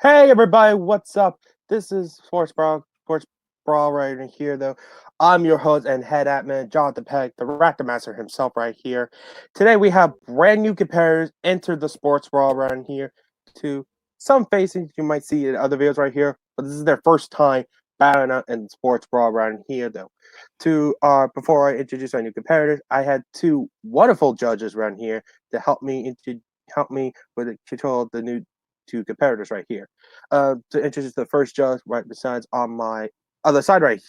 Hey everybody, what's up? This is Sports Brawl right here though. I'm your host and head admin, Jonathan Peck, the Raptor Master himself right here. Today we have brand new competitors enter the Sports Brawl right here to some faces you might see in other videos right here, but this is their first time battling out in Sports Brawl right here though. To before I introduce our new competitors, I had two wonderful judges around here to help me with the control of the new two competitors right here. To introduce the first judge right besides on my other side right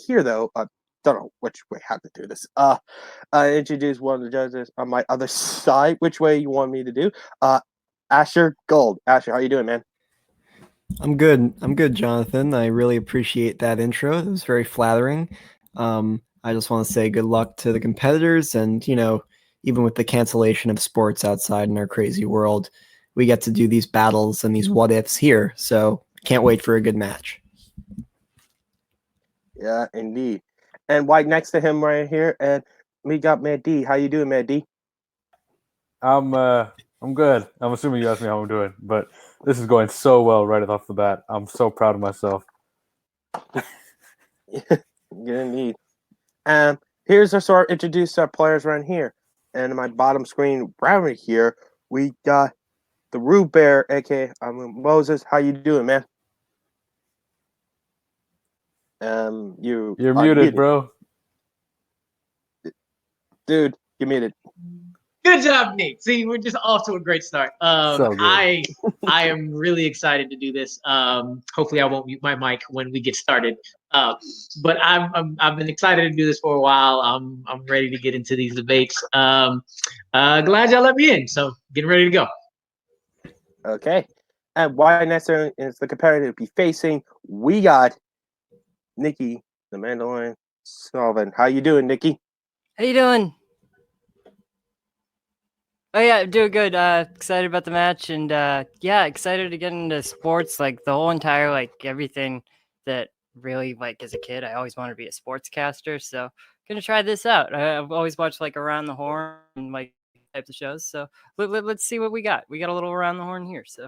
here though. Don't know which way how to do this. I introduce one of the judges on my other side. Which way you want me to do? Asher Gold. Asher, how you doing, man? I'm good. I'm good, Jonathan. I really appreciate that intro. It was very flattering. I just want to say good luck to the competitors, and even with the cancellation of sports outside in our crazy world, we get to do these battles and these what ifs here. So can't wait for a good match. Yeah, indeed. And right next to him right here, and we got Mad D. How you doing, Mad D? I'm good. I'm assuming you asked me how I'm doing, but this is going so well right off the bat. I'm so proud of myself. Good indeed. Here's our sort of introduce our players around here. And in my bottom screen right here, we got the Root Bear, aka Amaru Moses. How you doing, man? You're muted, bro. Dude, you're muted. Good job, Nick. See, we're just off to a great start. So good. I am really excited to do this. Hopefully, I won't mute my mic when we get started. But I've been excited to do this for a while. I'm ready to get into these debates. Glad y'all let me in. So getting ready to go. Okay. And why necessarily is the competitor to be facing? We got Nicky, the Mandalorian Sullivan. How you doing, Nicky? How you doing? Oh yeah, doing good. Excited about the match, and yeah, excited to get into sports. Like the whole entire, like everything that really, like as a kid, I always wanted to be a sportscaster. So gonna try this out. I've always watched like Around the Horn and like types of shows. So let's see what we got. We got a little Around the Horn here. So.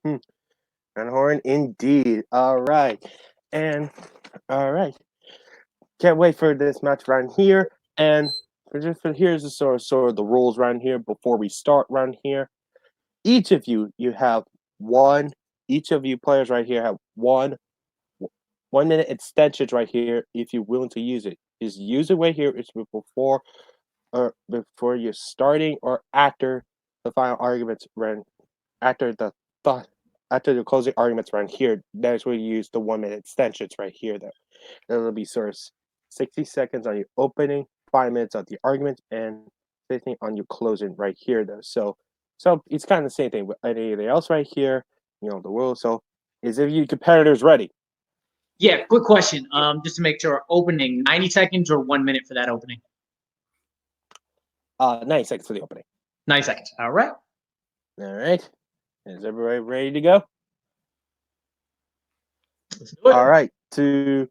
Around the Horn, indeed. All right, and all right. Can't wait for this match around here. And here's the sort of the rules around here before we start around here. Each of you have one. Each of you players right here have 1 minute extensions right here if you're willing to use it. Just use it right here. It's before you're starting or after the final arguments run. After the closing arguments around here, that's where you use the 1 minute extensions right here. That'll be sort of 60 seconds on your opening, 5 minutes on the argument, and 15 on your closing right here though. So it's kind of the same thing with anything else right here, the rule. So is if you competitors ready? Yeah, quick question. Just to make sure, opening 90 seconds or 1 minute for that opening? 90 seconds for the opening. 90 seconds. All right. All right. Is everybody ready to go? Let's do it. All right. To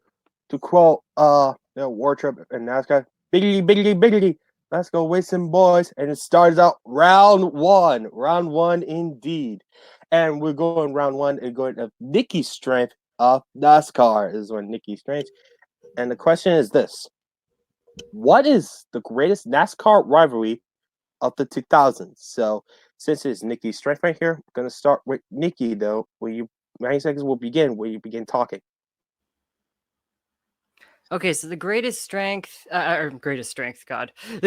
quote War Trip and NASCAR, biggity, let's go with some boys. And it starts out round one indeed. And we're going round one and going to Nicky's strength of NASCAR. This is one Nicky's strength. And the question is this: what is the greatest NASCAR rivalry of the 2000s? So since it's Nicky's strength right here, I'm gonna start with Nicky though. 90 seconds will begin when you begin talking. Okay, so the greatest strength, the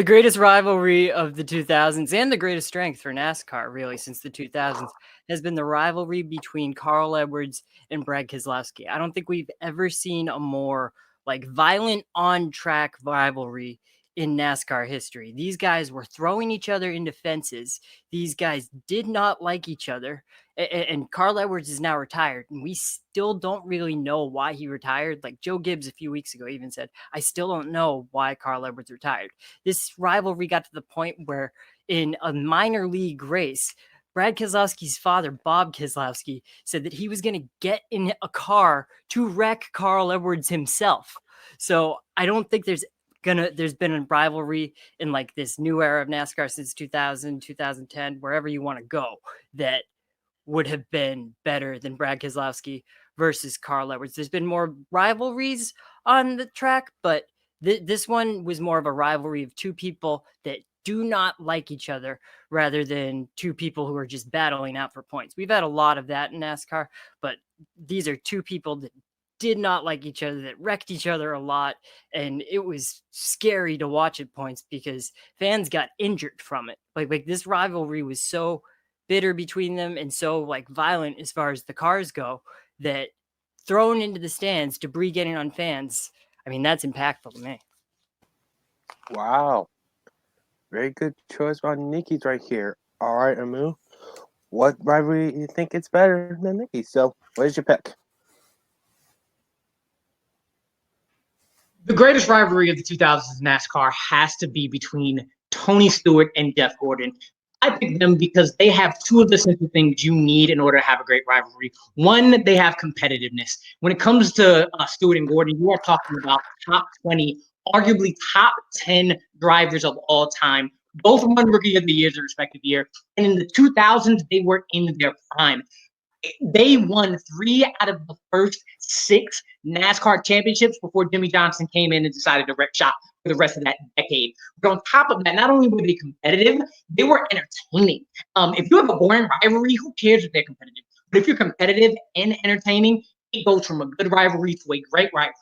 greatest rivalry of the 2000s and the greatest strength for NASCAR, really, since the 2000s, has been the rivalry between Carl Edwards and Brad Keselowski. I don't think we've ever seen a more like violent on-track rivalry in NASCAR history. These guys were throwing each other into fences. These guys did not like each other. And Carl Edwards is now retired, and we still don't really know why he retired. Like Joe Gibbs a few weeks ago even said, I still don't know why Carl Edwards retired. This rivalry got to the point where in a minor league race, Brad Keselowski's father, Bob Keselowski, said that he was going to get in a car to wreck Carl Edwards himself. So I don't think there's been a rivalry in like this new era of NASCAR since 2000, 2010, wherever you want to go, that would have been better than Brad Keselowski versus Carl Edwards. There's been more rivalries on the track, but this one was more of a rivalry of two people that do not like each other rather than two people who are just battling out for points. We've had a lot of that in NASCAR, but these are two people that did not like each other, that wrecked each other a lot. And it was scary to watch at points because fans got injured from it. Like this rivalry was so bitter between them and so like violent as far as the cars go that thrown into the stands, debris getting on fans. I mean, that's impactful to me. Wow. Very good choice on Nicky's right here. All right, Amu. What rivalry you think it's better than Nicky? So, what is your pick? The greatest rivalry of the 2000s NASCAR has to be between Tony Stewart and Jeff Gordon. I picked them because they have two of the simple things you need in order to have a great rivalry. One, they have competitiveness. When it comes to Stewart and Gordon, you are talking about top 20, arguably top 10 drivers of all time. Both won Rookie of the Year their respective year. And in the 2000s, they were in their prime. They won 3 out of the first 6 NASCAR championships before Jimmy Johnson came in and decided to wreck shop for the rest of that decade. But on top of that, not only were they competitive, they were entertaining. If you have a boring rivalry, who cares if they're competitive? But if you're competitive and entertaining, it goes from a good rivalry to a great rivalry.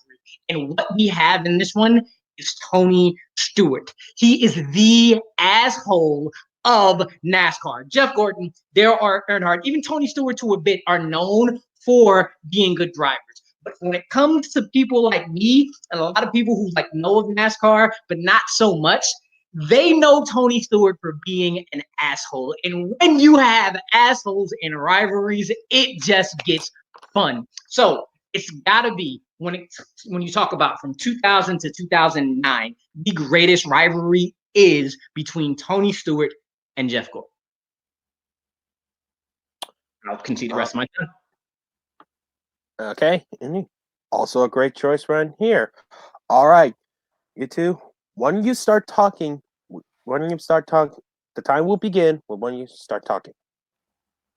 And what we have in this one is Tony Stewart. He is the asshole of NASCAR. Jeff Gordon, Dale Earnhardt, even Tony Stewart to a bit are known for being good drivers. But when it comes to people like me and a lot of people who like know of NASCAR, but not so much, they know Tony Stewart for being an asshole. And when you have assholes in rivalries, it just gets fun. So it's gotta be when you talk about from 2000 to 2009, the greatest rivalry is between Tony Stewart and Jeff Gordon. I'll concede the rest of my time. Okay. And also a great choice right here. All right. You two, when you start talking, the time will begin when you start talking.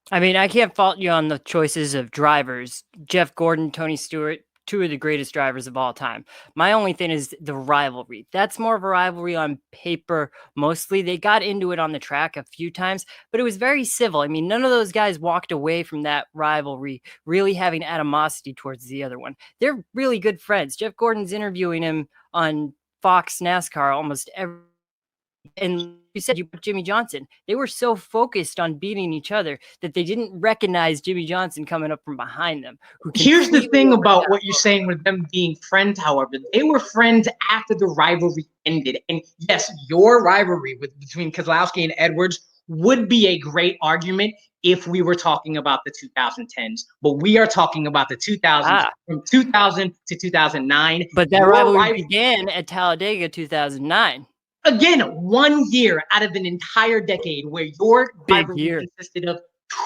I mean, I can't fault you on the choices of drivers. Jeff Gordon, Tony Stewart, two of the greatest drivers of all time. My only thing is the rivalry. That's more of a rivalry on paper mostly. They got into it on the track a few times, but it was very civil. I mean, none of those guys walked away from that rivalry really having animosity towards the other one. They're really good friends. Jeff Gordon's interviewing him on Fox NASCAR almost every. And you said you put Jimmy Johnson. They were so focused on beating each other that they didn't recognize Jimmy Johnson coming up from behind them. Here's the thing about what you're saying with them being friends, however. They were friends after the rivalry ended. And yes, your rivalry between Keselowski and Edwards would be a great argument if we were talking about the 2010s. But we are talking about the 2000s, from 2000 to 2009. But that rivalry began at Talladega 2009. Again, 1 year out of an entire decade where your rivalry consisted of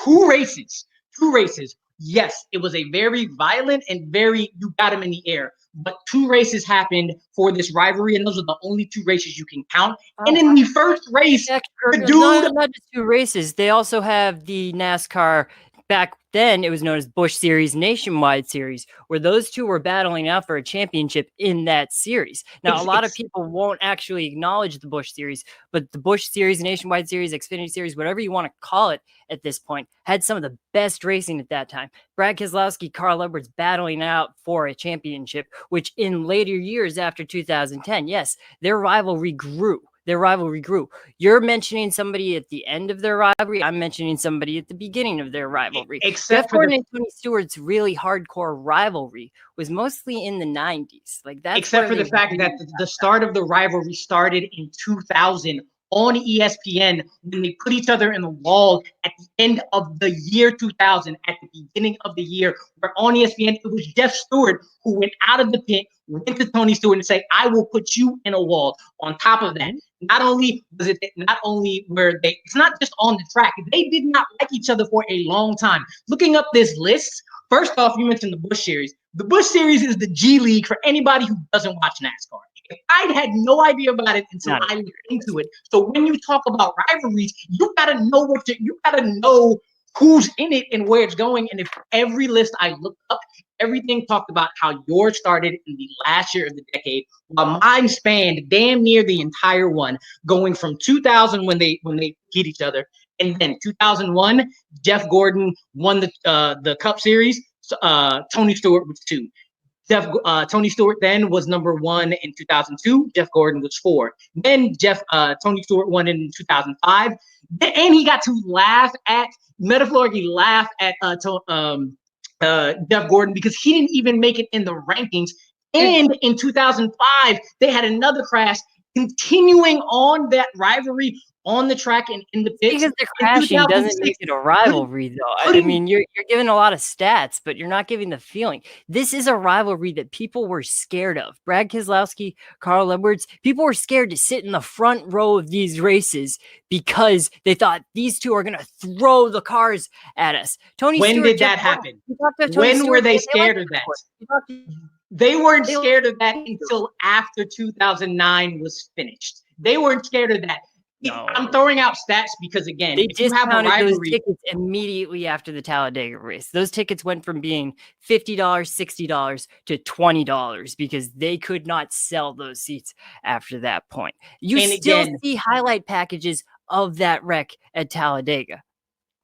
2 races. 2 races. Yes, it was a very violent and very, you got him in the air. But 2 races happened for this rivalry, and those are the only 2 races you can count. And in the first race, the dude... Not just 2 races. They also have the NASCAR... Back then, it was known as Busch Series Nationwide Series, where those two were battling out for a championship in that series. Now, a lot of people won't actually acknowledge the Busch Series, but the Busch Series, Nationwide Series, Xfinity Series, whatever you want to call it at this point, had some of the best racing at that time. Brad Keselowski, Carl Edwards battling out for a championship, which in later years after 2010, yes, their rivalry grew. You're mentioning somebody at the end of their rivalry. I'm mentioning somebody at the beginning of their rivalry. Except for Gordon and Tony Stewart's really hardcore rivalry was mostly in the 90s. Like that's except for the fact that the start of the rivalry started in 2000 on ESPN when they put each other in the wall at the end of the year 2000, at the beginning of the year, where on ESPN, it was Jeff Stewart who went out of the pit, went to Tony Stewart and said, I will put you in a wall. On top of that, not only were they, it's not just on the track, they did not like each other for a long time. Looking up this list, first off, you mentioned the Busch Series. The Busch Series is the G League for anybody who doesn't watch NASCAR. I had no idea about it until I looked into it. So when you talk about rivalries, you gotta know who's in it and where it's going. And if every list I looked up, everything talked about how yours started in the last year of the decade, while mine spanned damn near the entire one, going from 2000 when they hit each other, and then 2001, Jeff Gordon won the Cup Series. Tony Stewart was 2. Tony Stewart then was number 1 in 2002. Jeff Gordon was 4. Then Tony Stewart won in 2005, and he got to metaphorically laugh at Jeff Gordon because he didn't even make it in the rankings. And in 2005, they had another crash, continuing on that rivalry on the track and in the pits. Because the crashing doesn't make it a rivalry, though. I mean, you're giving a lot of stats, but you're not giving the feeling. This is a rivalry that people were scared of. Brad Keselowski, Carl Edwards, people were scared to sit in the front row of these races because they thought these two are going to throw the cars at us. When did that happen? When were they scared of that? They weren't scared of that until after 2009 was finished. They weren't scared of that. No. I'm throwing out stats because, again, they if you have a rivalry, those tickets immediately after the Talladega race. Those tickets went from being $50, $60 to $20 because they could not sell those seats after that point. You still see highlight packages of that wreck at Talladega.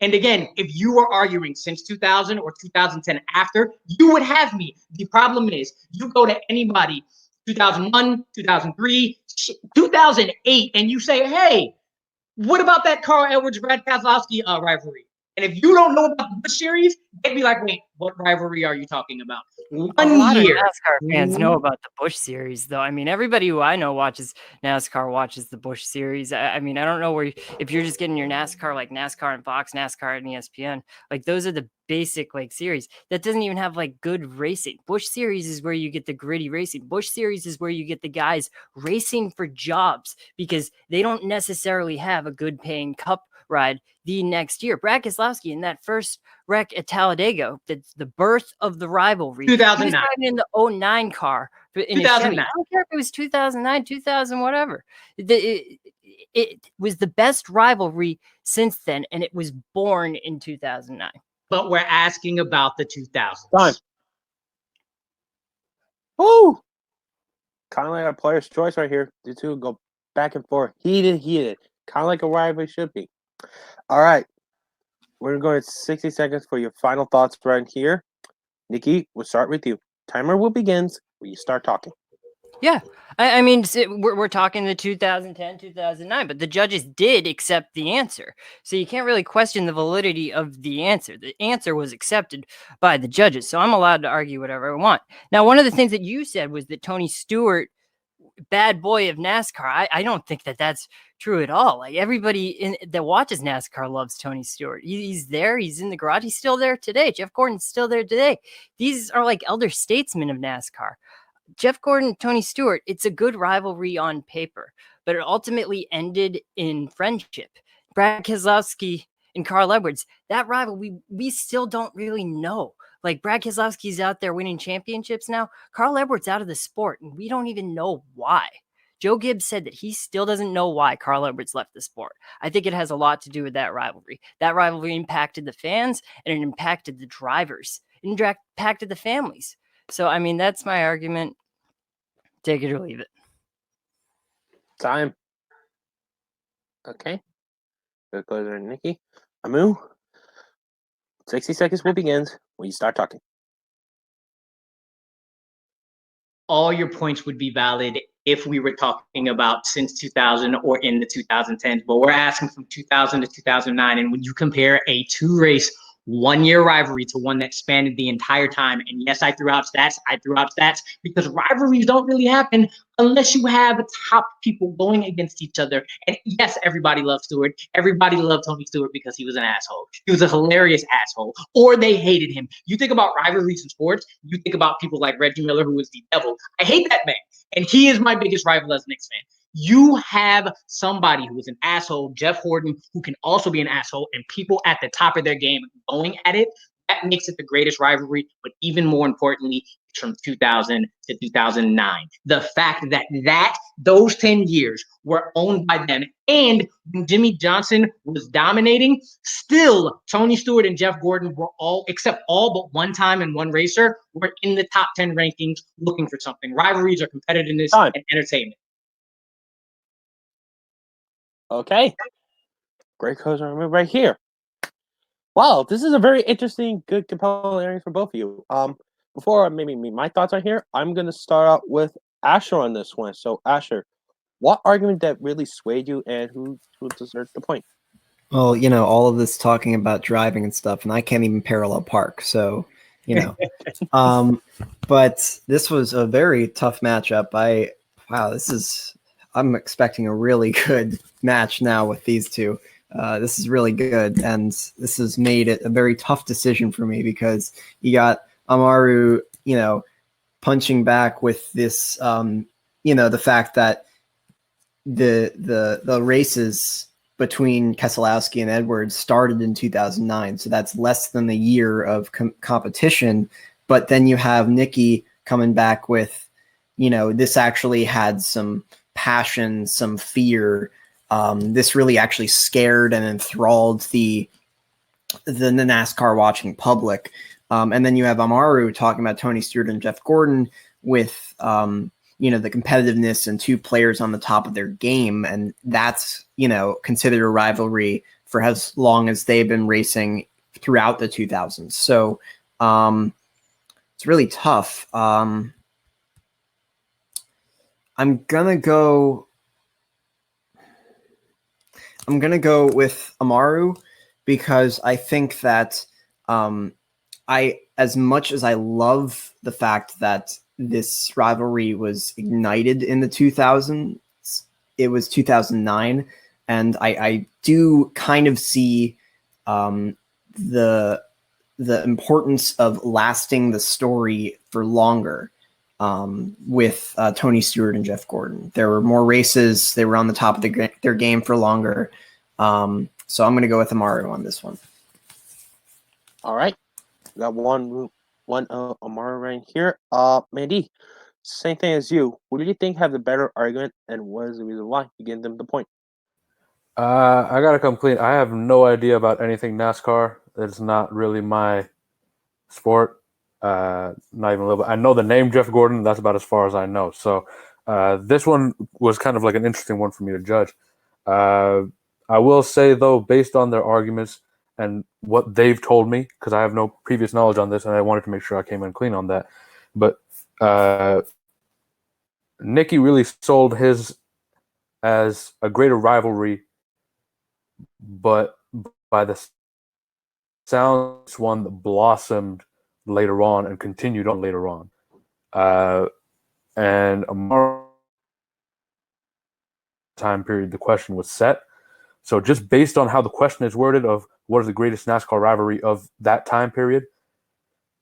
And again, if you were arguing since 2000 or 2010 after, you would have me. The problem is you go to anybody 2001, 2003, 2008, and you say, hey, what about that Carl Edwards-Brad Keselowski rivalry? And if you don't know about the Busch Series, they'd be like, wait, what rivalry are you talking about? A lot of NASCAR fans know about the Busch Series, though. I mean, everybody who I know watches NASCAR watches the Busch Series. I mean, I don't know if you're just getting your NASCAR, like NASCAR and Fox, NASCAR and ESPN, like those are the basic like series that doesn't even have like good racing. Busch Series is where you get the gritty racing. Busch Series is where you get the guys racing for jobs because they don't necessarily have a good paying cup ride the next year. Brad Keselowski in that first wreck at Talladega, that's the birth of the rivalry. 2009. He was driving in the 09 car in 2009. I don't care if it was 2009, 2000, whatever. It was the best rivalry since then, and it was born in 2009. But we're asking about the 2000s. Time. Woo! Kind of like a player's choice right here. The two go back and forth. Heated. Kind of like a rivalry should be. All right. We're going to 60 seconds for your final thoughts right here. Nicky, we'll start with you. Timer will begin when you start talking. Yeah. I mean, we're talking the 2010, 2009, but the judges did accept the answer. So you can't really question the validity of the answer. The answer was accepted by the judges. So I'm allowed to argue whatever I want. Now, one of the things that you said was that Tony Stewart, bad boy of NASCAR. I don't think that that's true at all. Like everybody that watches NASCAR loves Tony Stewart. He's there. He's in the garage. He's still there today. Jeff Gordon's still there today. These are like elder statesmen of NASCAR. Jeff Gordon, Tony Stewart, it's a good rivalry on paper, but it ultimately ended in friendship. Brad Keselowski and Carl Edwards, that rivalry, we still don't really know. Like Brad Keselowski's out there winning championships now. Carl Edwards out of the sport, and we don't even know why. Joe Gibbs said that he still doesn't know why Carl Edwards left the sport. I think it has a lot to do with that rivalry. That rivalry impacted the fans, and it impacted the drivers. It impacted the families. So, I mean, that's my argument. Take it or leave it. Time. Okay. Good goes there, Nicky. Amu, 60 seconds will begin when you start talking. All your points would be valid if we were talking about since 2000 or in the 2010s, but we're asking from 2000 to 2009. And when you compare a two-race, one-year rivalry to one that spanned the entire time, and yes, I threw out stats because rivalries don't really happen unless you have top people going against each other. And yes, everybody loved Stewart. Everybody loved Tony Stewart because he was an asshole. He was a hilarious asshole, or they hated him. You think about rivalries in sports, you think about people like Reggie Miller, who was the devil. I hate that man, and he is my biggest rival as a Knicks fan. You have somebody who is an asshole, Jeff Gordon, who can also be an asshole, and people at the top of their game going at it. That makes it the greatest rivalry. But even more importantly, from 2000 to 2009. The fact that those 10 years were owned by them, and when Jimmy Johnson was dominating, still Tony Stewart and Jeff Gordon were all, except all but one time and one racer, were in the top 10 rankings looking for something. Rivalries are competitiveness and entertainment. Okay. Great coach right here. Wow, this is a very interesting, good, compelling area for both of you. Before maybe my thoughts are here, I'm gonna start out with Asher on this one. So Asher, what argument that really swayed you, and who deserved the point? Well, all of this talking about driving and stuff, and I can't even parallel park, so but this was a very tough matchup. I'm expecting a really good match now with these two. This is really good, and this has made it a very tough decision for me because you got Amaru, punching back with this, the fact that the races between Keselowski and Edwards started in 2009, so that's less than a year of competition. But then you have Nicky coming back with, this actually had some passion, some fear. This really actually scared and enthralled the NASCAR watching public. And then you have Amaru talking about Tony Stewart and Jeff Gordon with, the competitiveness and two players on the top of their game. And that's, considered a rivalry for as long as they've been racing throughout the 2000s. So it's really tough. I'm gonna go with Amaru because I think that as much as I love the fact that this rivalry was ignited in the 2000s, it was 2009, and I do kind of see the importance of lasting the story for longer. With Tony Stewart and Jeff Gordon, there were more races. They were on the top of their game for longer. So I'm going to go with Amaru on this one. All right, we got one Amaru right here. Mandy, same thing as you. Who do you think have the better argument, and what is the reason why? You give them the point. I got to complain. I have no idea about anything NASCAR. It's not really my sport. Not even a little bit. I know the name Jeff Gordon. That's about as far as I know. So this one was kind of like an interesting one for me to judge. I will say, though, based on their arguments and what they've told me, because I have no previous knowledge on this, and I wanted to make sure I came in clean on that. But Nicky really sold his as a greater rivalry, but by the sounds, one that blossomed later on and continued on later on. And Amaru time period, the question was set. So just based on how the question is worded of what is the greatest NASCAR rivalry of that time period,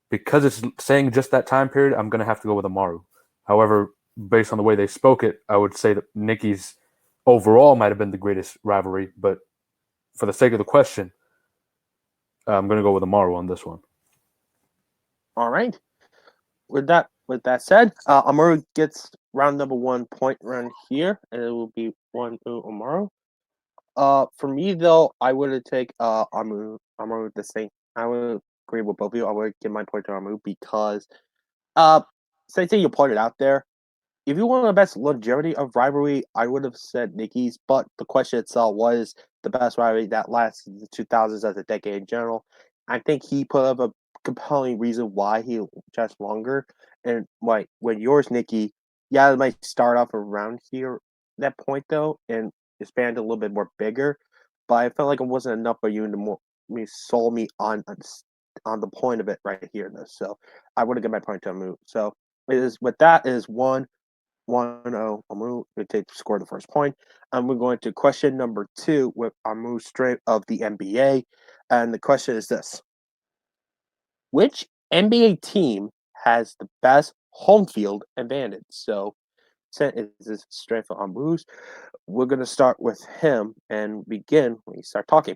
because it's saying just that time period, I'm going to have to go with Amaru. However, based on the way they spoke it, I would say that Nicky's overall might have been the greatest rivalry, but for the sake of the question, I'm going to go with Amaru on this one. All right. With that said, Amaru gets round number 1 point run here, and it will be 1-0 Amaru. For me though, I would take Amaru the same. I would agree with both of you. I would give my point to Amaru because same thing you pointed out there. If you want the best longevity of rivalry, I would have said Nicky's, but the question itself was the best rivalry that lasted the 2000s as a decade in general. I think he put up a compelling reason why he just longer. And like when yours, Nicky, yeah, it might start off around here that point though, and expand a little bit more bigger. But I felt like it wasn't enough for you to sold me on the point of it right here though. So I would have given my point to Amu. So it is with that is 1-0 Amu to score the first point. And we're going to question number 2 with Amu straight of the NBA. And the question is this: which NBA team has the best home field advantage? So since it's straight for Amu's, we're going to start with him and begin when you start talking.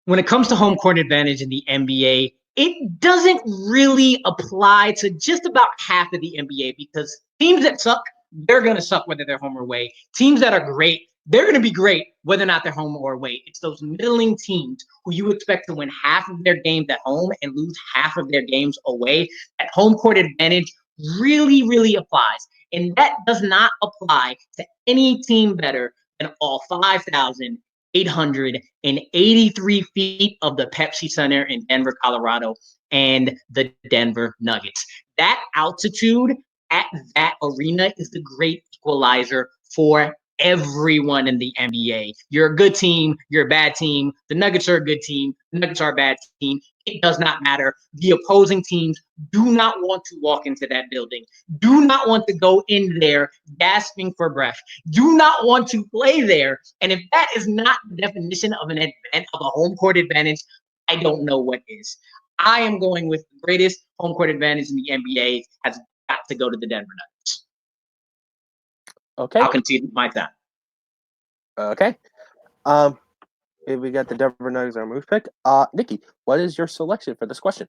when it comes to home court advantage in the NBA, it doesn't really apply to just about half of the NBA because teams that suck, they're going to suck whether they're home or away. Teams that are great, they're going to be great whether or not they're home or away. It's those middling teams who you expect to win half of their games at home and lose half of their games away. That home court advantage really, really applies. And that does not apply to any team better than all 5,883 feet of the Pepsi Center in Denver, Colorado, and the Denver Nuggets. That altitude at that arena is the great equalizer for everyone in the NBA. You're a good team, you're a bad team. The Nuggets are a good team, the Nuggets are a bad team. It does not matter. The opposing teams do not want to walk into that building, do not want to go in there gasping for breath, do not want to play there. And if that is not the definition of a home court advantage, I don't know what is. I am going with the greatest home court advantage in the NBA has got to go to the Denver Nuggets. Okay. I'll concede my time. Okay. We got the Denver Nuggets, our move pick. Nicky, what is your selection for this question?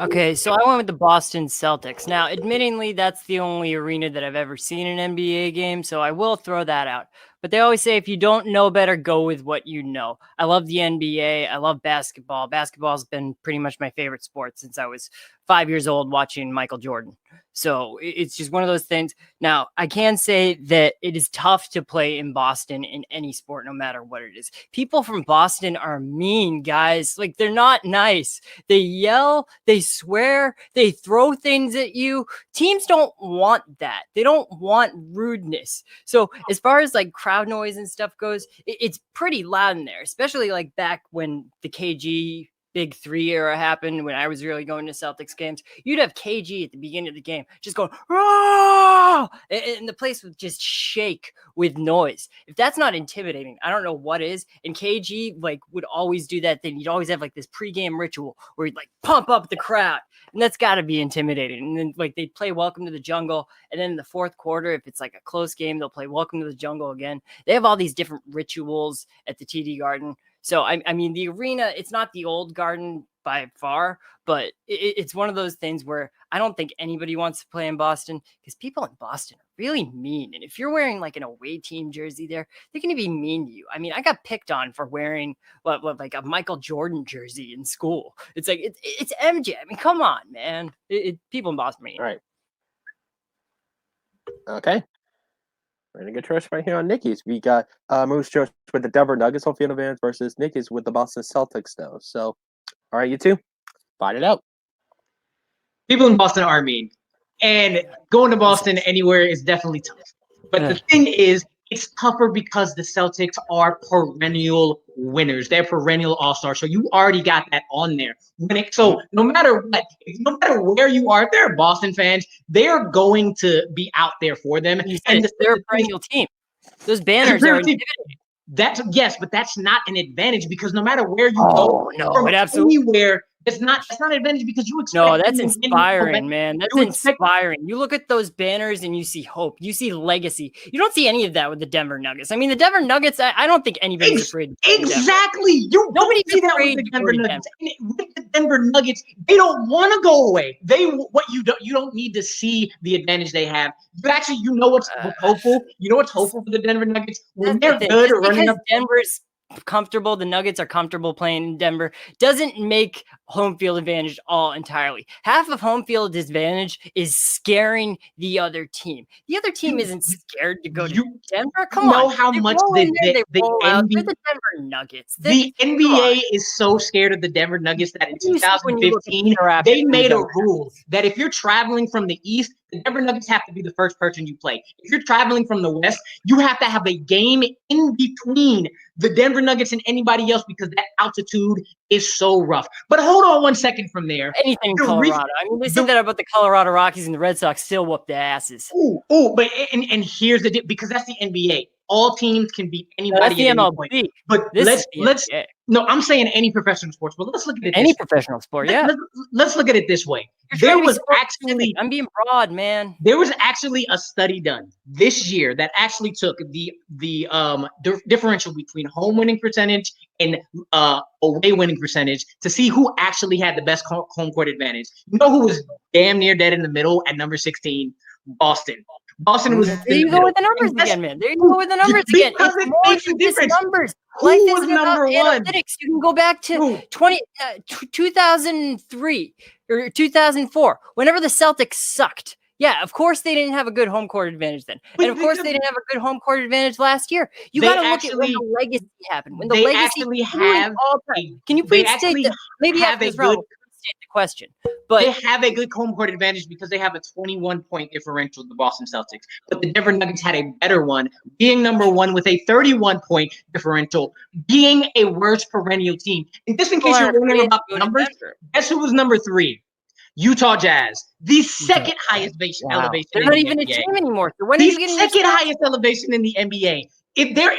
Okay, so I went with the Boston Celtics. Now, admittingly, that's the only arena that I've ever seen an NBA game, so I will throw that out. But they always say if you don't know better, go with what you know. I love the NBA. I love basketball. Basketball's been pretty much my favorite sport since I was 5 years old watching Michael Jordan. So it's just one of those things. Now, I can say that it is tough to play in Boston in any sport, no matter what it is. People from Boston are mean, guys. Like, they're not nice. They yell, they swear, they throw things at you. Teams don't want that. They don't want rudeness. So as far as like crowd noise and stuff goes, it's pretty loud in there, especially like back when the KG Big Three era happened, when I was really going to Celtics games. You'd have KG at the beginning of the game just going, "Rah!" and the place would just shake with noise. If that's not intimidating, I don't know what is. And KG like would always do that thing. You'd always have like this pregame ritual where he'd like pump up the crowd, and that's got to be intimidating. And then like they'd play Welcome to the Jungle, and then in the fourth quarter, if it's like a close game, they'll play Welcome to the Jungle again. They have all these different rituals at the TD Garden. So, I mean, the arena, it's not the old Garden by far, but it's one of those things where I don't think anybody wants to play in Boston because people in Boston are really mean. And if you're wearing like an away team jersey there, they're going to be mean to you. I mean, I got picked on for wearing like a Michael Jordan jersey in school. It's like, it's MJ. I mean, come on, man. People in Boston are mean. All right. Okay. We're going to get choice right here on Nicky's. We got Moose choice with the Denver Nuggets home field advantage versus Nicky's with the Boston Celtics, though. So, all right, you two, fight it out. People in Boston are mean. And going to Boston anywhere is definitely tough. But the thing is, it's tougher because the Celtics are perennial winners. They're perennial all-stars. So you already got that on there. So no matter what, no matter where you are, if they're Boston fans, they're going to be out there for them. And they're a perennial team. Those banners are intimidating. Yes, but that's not an advantage because no matter where you go, it absolutely anywhere, that's not an advantage because you expect. No, that's inspiring, man. That's inspiring. You look at those banners and you see hope. You see legacy. You don't see any of that with the Denver Nuggets. I mean, the Denver Nuggets, I don't think anybody's afraid. Exactly. Nobody's afraid with the Denver Nuggets. With the Denver Nuggets, they don't want to go away. You don't need to see the advantage they have. You know what's hopeful. You know what's hopeful for the Denver Nuggets when they're good or running up. Denver's comfortable, the Nuggets are comfortable playing in Denver, doesn't make home field advantage all entirely. Half of home field advantage is scaring the other team. The other team isn't scared to go to Denver. Come on. Know how much the Denver Nuggets. The NBA is so scared of the Denver Nuggets that in 2015 they made a rule that if you're traveling from the East, the Denver Nuggets have to be the first person you play. If you're traveling from the West, you have to have a game in between the Denver Nuggets and anybody else because that altitude is so rough. But hold on 1 second from there. Anything in Colorado. I mean, they said that about the Colorado Rockies and the Red Sox still whoop their asses. But here's the because that's the NBA. All teams can beat anybody. That's the MLB. But let's no, I'm saying any professional sports. But let's look at it. Any professional sport, yeah. Let's look at it this way. There was actually I'm being broad, man. There was actually a study done this year that actually took the differential between home winning percentage in away winning percentage to see who actually had the best home court advantage. You know who was damn near dead in the middle at number 16? Boston. Boston was. There you go with the numbers again, man. There you go with the numbers again. Because It's it more makes a than just difference. numbers. Who Life was isn't about number one? analytics. You can go back to 2003 or 2004, whenever the Celtics sucked. Yeah, of course they didn't have a good home court advantage then. And of course they didn't have a good home court advantage last year. You got to look at when the legacy happened. When the They legacy actually have all time. Can you please state that? Maybe after this round, state the question. But they have a good home court advantage because they have a 21-point differential with the Boston Celtics. But the Denver Nuggets had a better one, being number one with a 31-point differential, being a worse perennial team. And just in case you're wondering about the numbers, guess who was number 3? Utah Jazz, the second highest elevation. They're in not the even NBA. a team anymore. So when are you The getting second highest elevation in the NBA? If there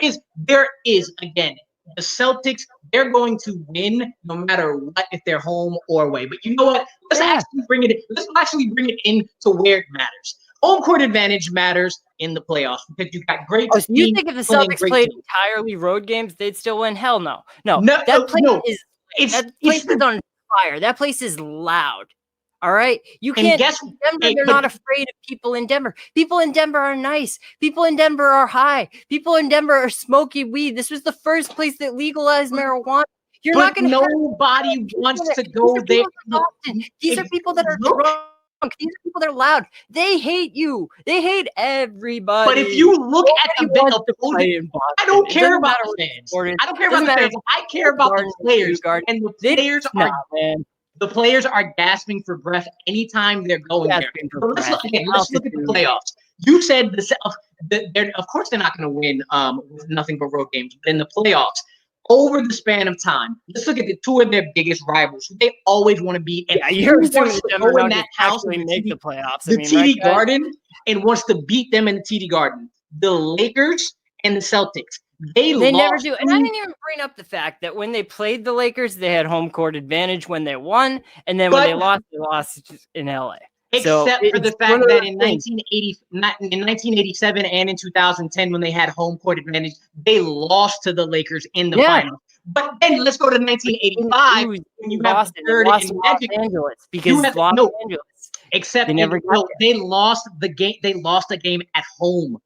is again. The Celtics, they're going to win no matter what if they're home or away. But you know what? Let's actually bring it into where it matters. Home court advantage matters in the playoffs because you've got great teams. So you think if the Celtics played entirely road games, they'd still win? Hell no. That place is on fire. That place is loud. All right. You can't. Denver, they're not afraid of people in Denver. People in Denver are nice. People in Denver are high. People in Denver are smoking weed. This was the first place that legalized marijuana. You're not going to. Nobody wants to go there. These are people that are drunk. These are people that are loud. They hate you. They hate everybody. But if you look at the opposing, I don't care about the fans. I don't care about the fans. I care about the players. And the players are. The players are gasping for breath anytime they're going there. But let's look at the playoffs. You said of course they're not going to win with nothing but road games. But in the playoffs, over the span of time, let's look at the two of their biggest rivals. They always want to be. And you're assuming the Denver Nuggets actually make the playoffs. The TD Garden and wants to beat them in the TD Garden. The Lakers and the Celtics. They never do. And I didn't even bring up the fact that when they played the Lakers, they had home court advantage when they won. And then when they lost in LA. Except for the fact that in 1987 and in 2010, when they had home court advantage, they lost to the Lakers in the final. But then let's go to 1985 when you have the third in Magic. Except they lost the game. They lost the game at home.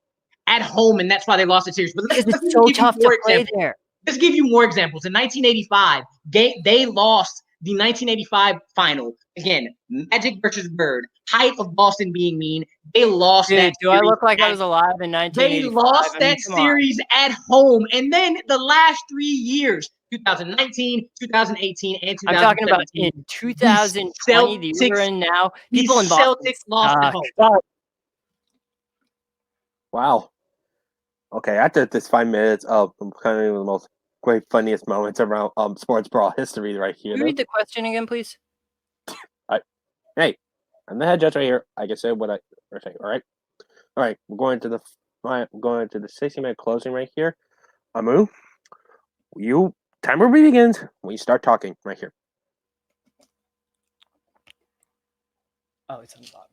And that's why they lost the series. But it's so tough to play there. Let's give you more examples. In 1985, they lost the 1985 final. Again, Magic versus Bird. Height of Boston being mean. They lost that series. Do I look like I was alive in 1985? They lost that series at home. And then the last 3 years, 2019, 2018, and 2017. I'm talking about in 2020, the year in now. People in Boston. Celtics lost at home. Wow. Okay, after this 5 minutes of kind of the most great, funniest moments around Sports Brawl history right here. Can you read the question again, please? Hey, I'm the head judge right here. I can say what I say. All right. We're going to the 60-minute closing right here. Amu, timer begins when you start talking right here. Oh, it's on the bottom.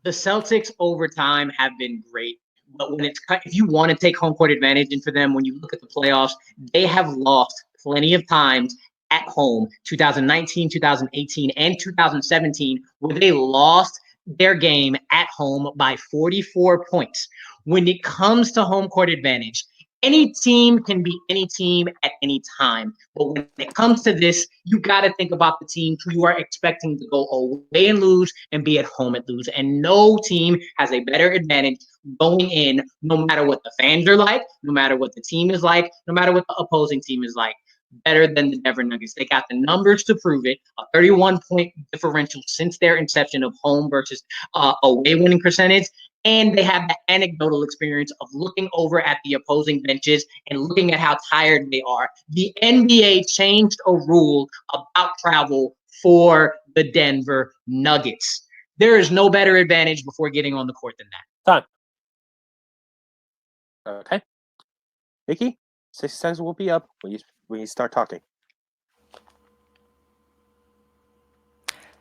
The Celtics over time have been great, but if you want to take home court advantage in for them, when you look at the playoffs, they have lost plenty of times at home. 2019, 2018, and 2017, where they lost their game at home by 44 points. When it comes to home court advantage, any team can beat any team at any time. But when it comes to this, you got to think about the teams who you are expecting to go away and lose and be at home and lose. And no team has a better advantage going in, no matter what the fans are like, no matter what the team is like, no matter what the opposing team is like, better than the Denver Nuggets. They got the numbers to prove it. A 31-point differential since their inception of home versus away winning percentage. And they have the anecdotal experience of looking over at the opposing benches and looking at how tired they are. The NBA changed a rule about travel for the Denver Nuggets. There is no better advantage before getting on the court than that. Time. Okay. Nicky, 60 seconds will be up when you start talking.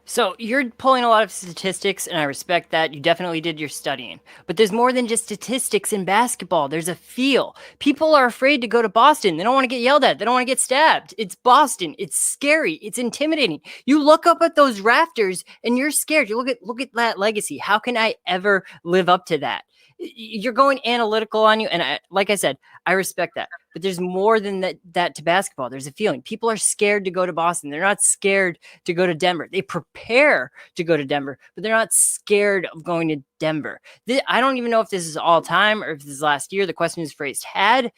So you're pulling a lot of statistics, and I respect that. You definitely did your studying. But there's more than just statistics in basketball. There's a feel. People are afraid to go to Boston. They don't want to get yelled at. They don't want to get stabbed. It's Boston. It's scary. It's intimidating. You look up at those rafters, and you're scared. You look at that legacy. How can I ever live up to that? You're going analytical on you, and like I said, I respect that. But there's more than that to basketball. There's a feeling. People are scared to go to Boston. They're not scared to go to Denver. They prepare to go to Denver, but they're not scared of going to Denver. I don't even know if this is all time or if this is last year. The question is phrased. Had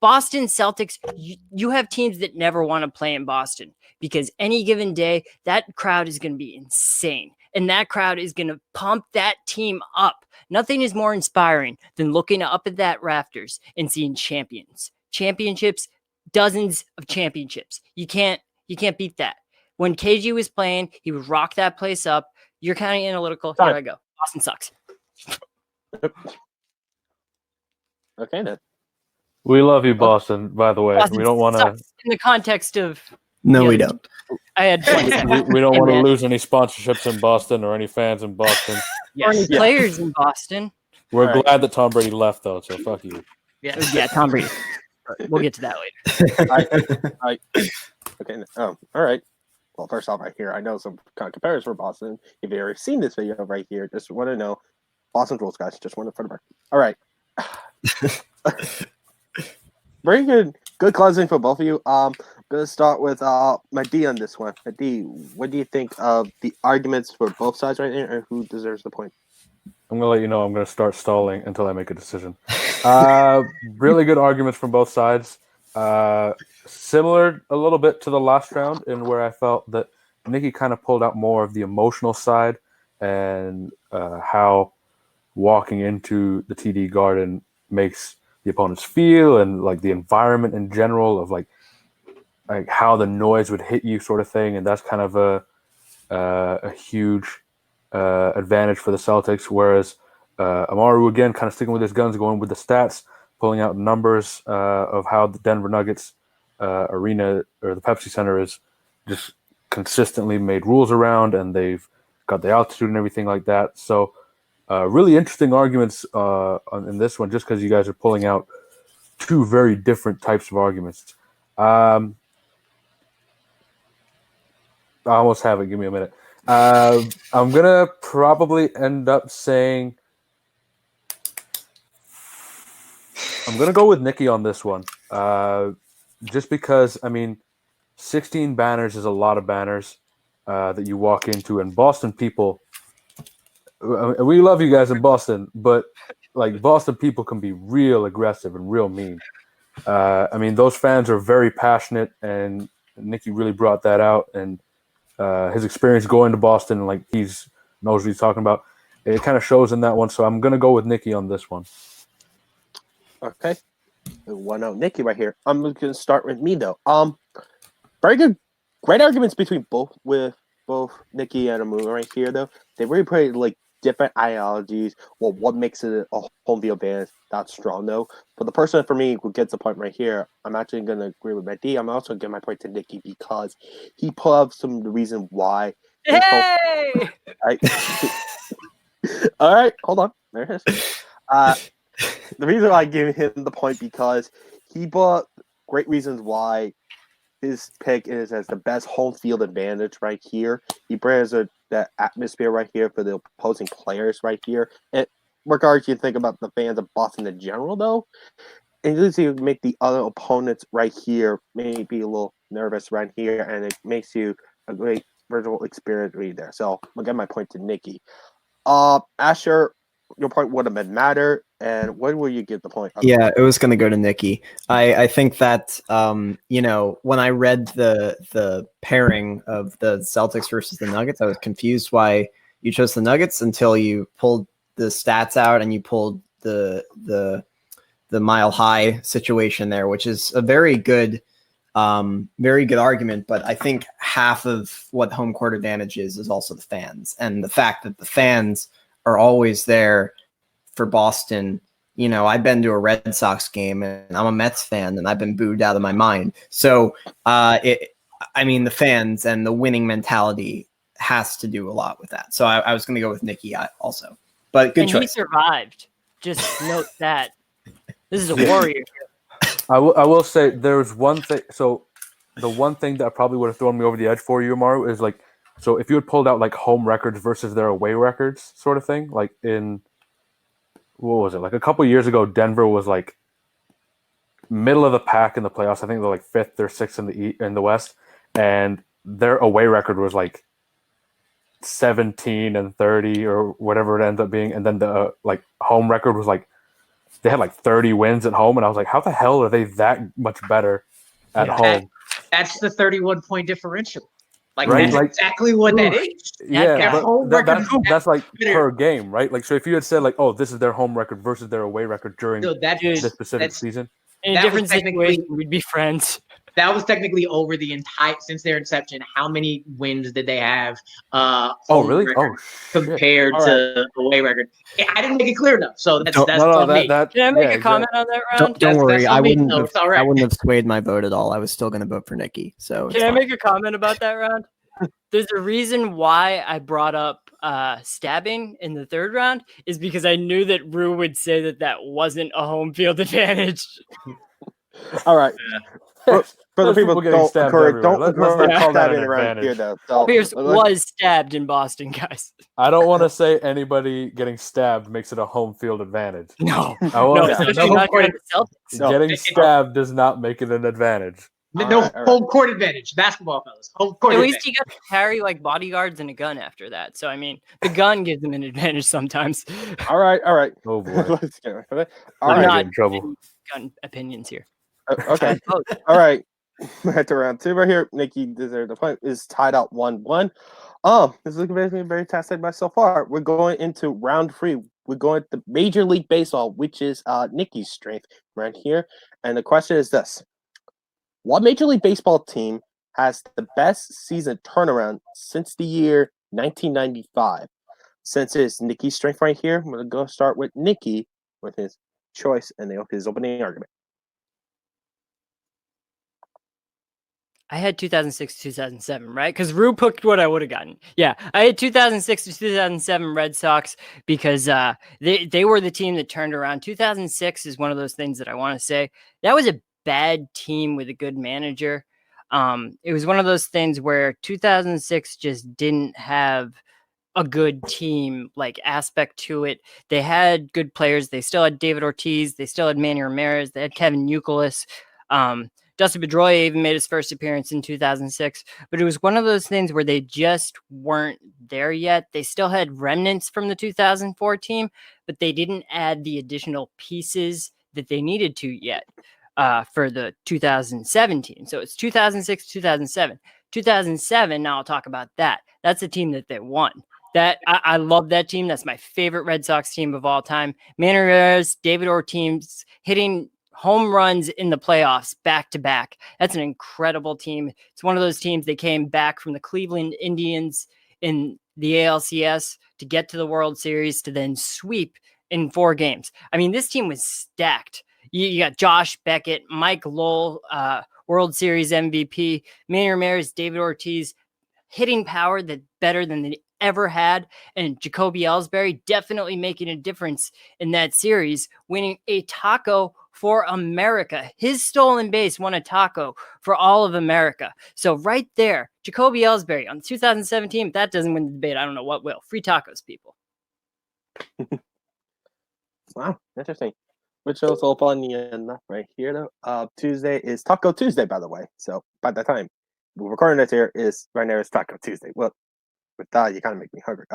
Boston Celtics, you have teams that never want to play in Boston because any given day, that crowd is going to be insane. And that crowd is going to pump that team up. Nothing is more inspiring than looking up at that rafters and seeing championships, dozens of championships. You can't beat that. When KG was playing, he would rock that place up. You're kind of analytical. Here I go. Boston sucks. Okay, then. We love you, Boston, by the way. Boston we don't want to... In the context of... No, we don't. I had we don't want to lose any sponsorships in Boston or any fans in Boston. Or any players in Boston. We're glad that Tom Brady left, though, so fuck you. Yeah, Tom Brady. We'll get to that later. Okay. All right. Well, first off, right here, I know some kind of comparisons for Boston. If you've ever seen this video right here, just want to know Boston rules, guys. Just want to put it back. All right. Very good closing for both of you. I'm gonna start with my D on this one. My D, what do you think of the arguments for both sides right there, and who deserves the point? I'm gonna let you know I'm gonna start stalling until I make a decision. Really good arguments from both sides. Similar a little bit to the last round, in where I felt that Nicky kind of pulled out more of the emotional side and how walking into the TD Garden makes the opponents feel, and like the environment in general of like how the noise would hit you, sort of thing. And that's kind of a huge advantage for the Celtics. Whereas Amaru, again, kind of sticking with his guns, going with the stats, pulling out numbers of how the Denver Nuggets arena or the Pepsi Center is just consistently made rules around, and they've got the altitude and everything like that. So really interesting arguments in this one, just because you guys are pulling out two very different types of arguments. I almost have it. Give me a minute. I'm going to probably end up saying I'm going to go with Nicky on this one. Just because, 16 banners is a lot of banners that you walk into, and Boston people, we love you guys in Boston, but like Boston people can be real aggressive and real mean. Those fans are very passionate, and Nicky really brought that out. And his experience going to Boston, like knows what he's talking about. It kind of shows in that one. So I'm gonna go with Nicky on this one. Okay, 1-0 Nicky right here. I'm gonna start with me though. Very good, great arguments between both Nicky and Amaru right here though. They really put like different ideologies. Well, what makes it a home field advantage that's strong though. But the person for me who gets the point right here, I'm actually gonna agree with my D. I'm also gonna give my point to Nicky because he put up some of the reason why. Hey! All right, hold on. There it is. The reason why I give him the point because he brought great reasons why his pick is as the best home field advantage right here. He brings that atmosphere right here for the opposing players right here. And regardless, you think about the fans of Boston in general, though, and you make the other opponents right here maybe a little nervous right here, and it makes you a great visual experience right there. So I'll get my point to Nicky. Asher, your point would have been matter, and when will you give the point? Yeah, it was going to go to Nicky. I think that when I read the pairing of the Celtics versus the Nuggets, I was confused why you chose the Nuggets until you pulled the stats out and you pulled the Mile High situation there, which is a very good argument. But I think half of what home court advantage is also the fans, and the fact that the fans are always there for Boston. I've been to a Red Sox game and I'm a Mets fan and I've been booed out of my mind. So, the fans and the winning mentality has to do a lot with that. So I was going to go with Nicky also. But good and choice. he survived. Just note that. This is a warrior. I will say there's one thing. So the one thing that probably would have thrown me over the edge for you, Amaru, is like, so if you had pulled out like home records versus their away records sort of thing, like in, what was it? Like a couple years ago, Denver was like middle of the pack in the playoffs. I think they're like 5th or 6th in the West. And their away record was like 17-30 or whatever it ends up being. And then the like home record was like, they had like 30 wins at home. And I was like, how the hell are they that much better at home? That's the 31-point differential. Like, Right? that's Like, exactly what that is. Yeah, guy. but that's like better. per game, right? Like, so if you had said like, oh, this is their home record versus their away record during So this specific season. In a That was different technically- situation, we'd be friends. That was technically over the entire, since their inception. How many wins did they have? Oh, home really? record Oh, shit. compared to away record. I didn't make it clear enough, so that's No, on me. Can I make a comment on that round? Don't worry, that's on I me, wouldn't so have, it's all right. I wouldn't have swayed my vote at all. I was still going to vote for Nicky. So it's Can I fine. make a comment about that round? There's a reason why I brought up stabbing in the third round is because I knew that Ru would say that wasn't a home field advantage. All right. For the There's people getting don't stabbed encourage, everywhere. don't Let's encourage not call that stabbing an around advantage. here, though. So, Pierce let's- was stabbed in Boston, guys. I don't want to say anybody getting stabbed makes it a home field advantage. No, I want no, to especially No not home during the Celtics. No. getting stabbed does not make it an advantage. All No right, all right. home court advantage. Basketball, fellas. Home court At advantage. least he got to carry like bodyguards and a gun after that. So I mean, the gun gives him an advantage sometimes. All right. Oh boy, Let's get it. All I'm right. gonna not get in trouble. Gun opinions here. Okay. Oh, All right. Back to round 2 right here. Nicky deserved the point. Is tied up 1-1. This is looking very fantastic by so far. We're going into round 3. We're going to Major League Baseball, which is Nicky's strength right here. And the question is this: what Major League Baseball team has the best season turnaround since the year 1995? Since it's Nicky's strength right here, I'm going to go start with Nicky with his choice and his opening argument. I had 2006 to 2007, right? Because Ru picked what I would have gotten. Yeah, I had 2006 to 2007 Red Sox because they were the team that turned around. 2006 is one of those things that I want to say. That was a bad team with a good manager. It was one of those things where 2006 just didn't have a good team like aspect to it. They had good players. They still had David Ortiz. They still had Manny Ramirez. They had Kevin Youkilis. Dustin Pedroia even made his first appearance in 2006, but it was one of those things where they just weren't there yet. They still had remnants from the 2004 team, but they didn't add the additional pieces that they needed to yet for the 2017. So it's 2006, 2007. 2007, now I'll talk about that. That's the team that they won. That I love that team. That's my favorite Red Sox team of all time. Manny Ramirez, David Ortiz hitting home runs in the playoffs back to back. That's an incredible team. It's one of those teams that came back from the Cleveland Indians in the ALCS to get to the World Series to then sweep in 4 games. I mean, this team was stacked. You got Josh Beckett, Mike Lowell, World Series MVP, Manny Ramirez, David Ortiz, hitting power that better than they ever had, and Jacoby Ellsbury definitely making a difference in that series, winning a taco for America. His stolen base won a taco for all of America. So right there, Jacoby Ellsbury on 2017, if that doesn't win the debate, I don't know what will. Free tacos, people. Wow, interesting. Which shows all funny enough right here, though. Tuesday is Taco Tuesday, by the way. So by the time we're recording this here, is right now is Taco Tuesday. Well, with that, you kind of make me hungry.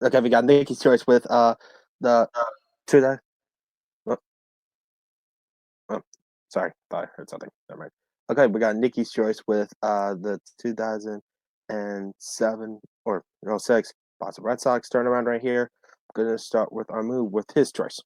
Okay, we got Nicky's choice with the Tuesday. Oh, sorry, thought I heard something. Never mind. Okay, we got Nicky's choice with the 2007 or 06 Boston Red Sox turnaround right here. I'm gonna start with Amaru with his choice.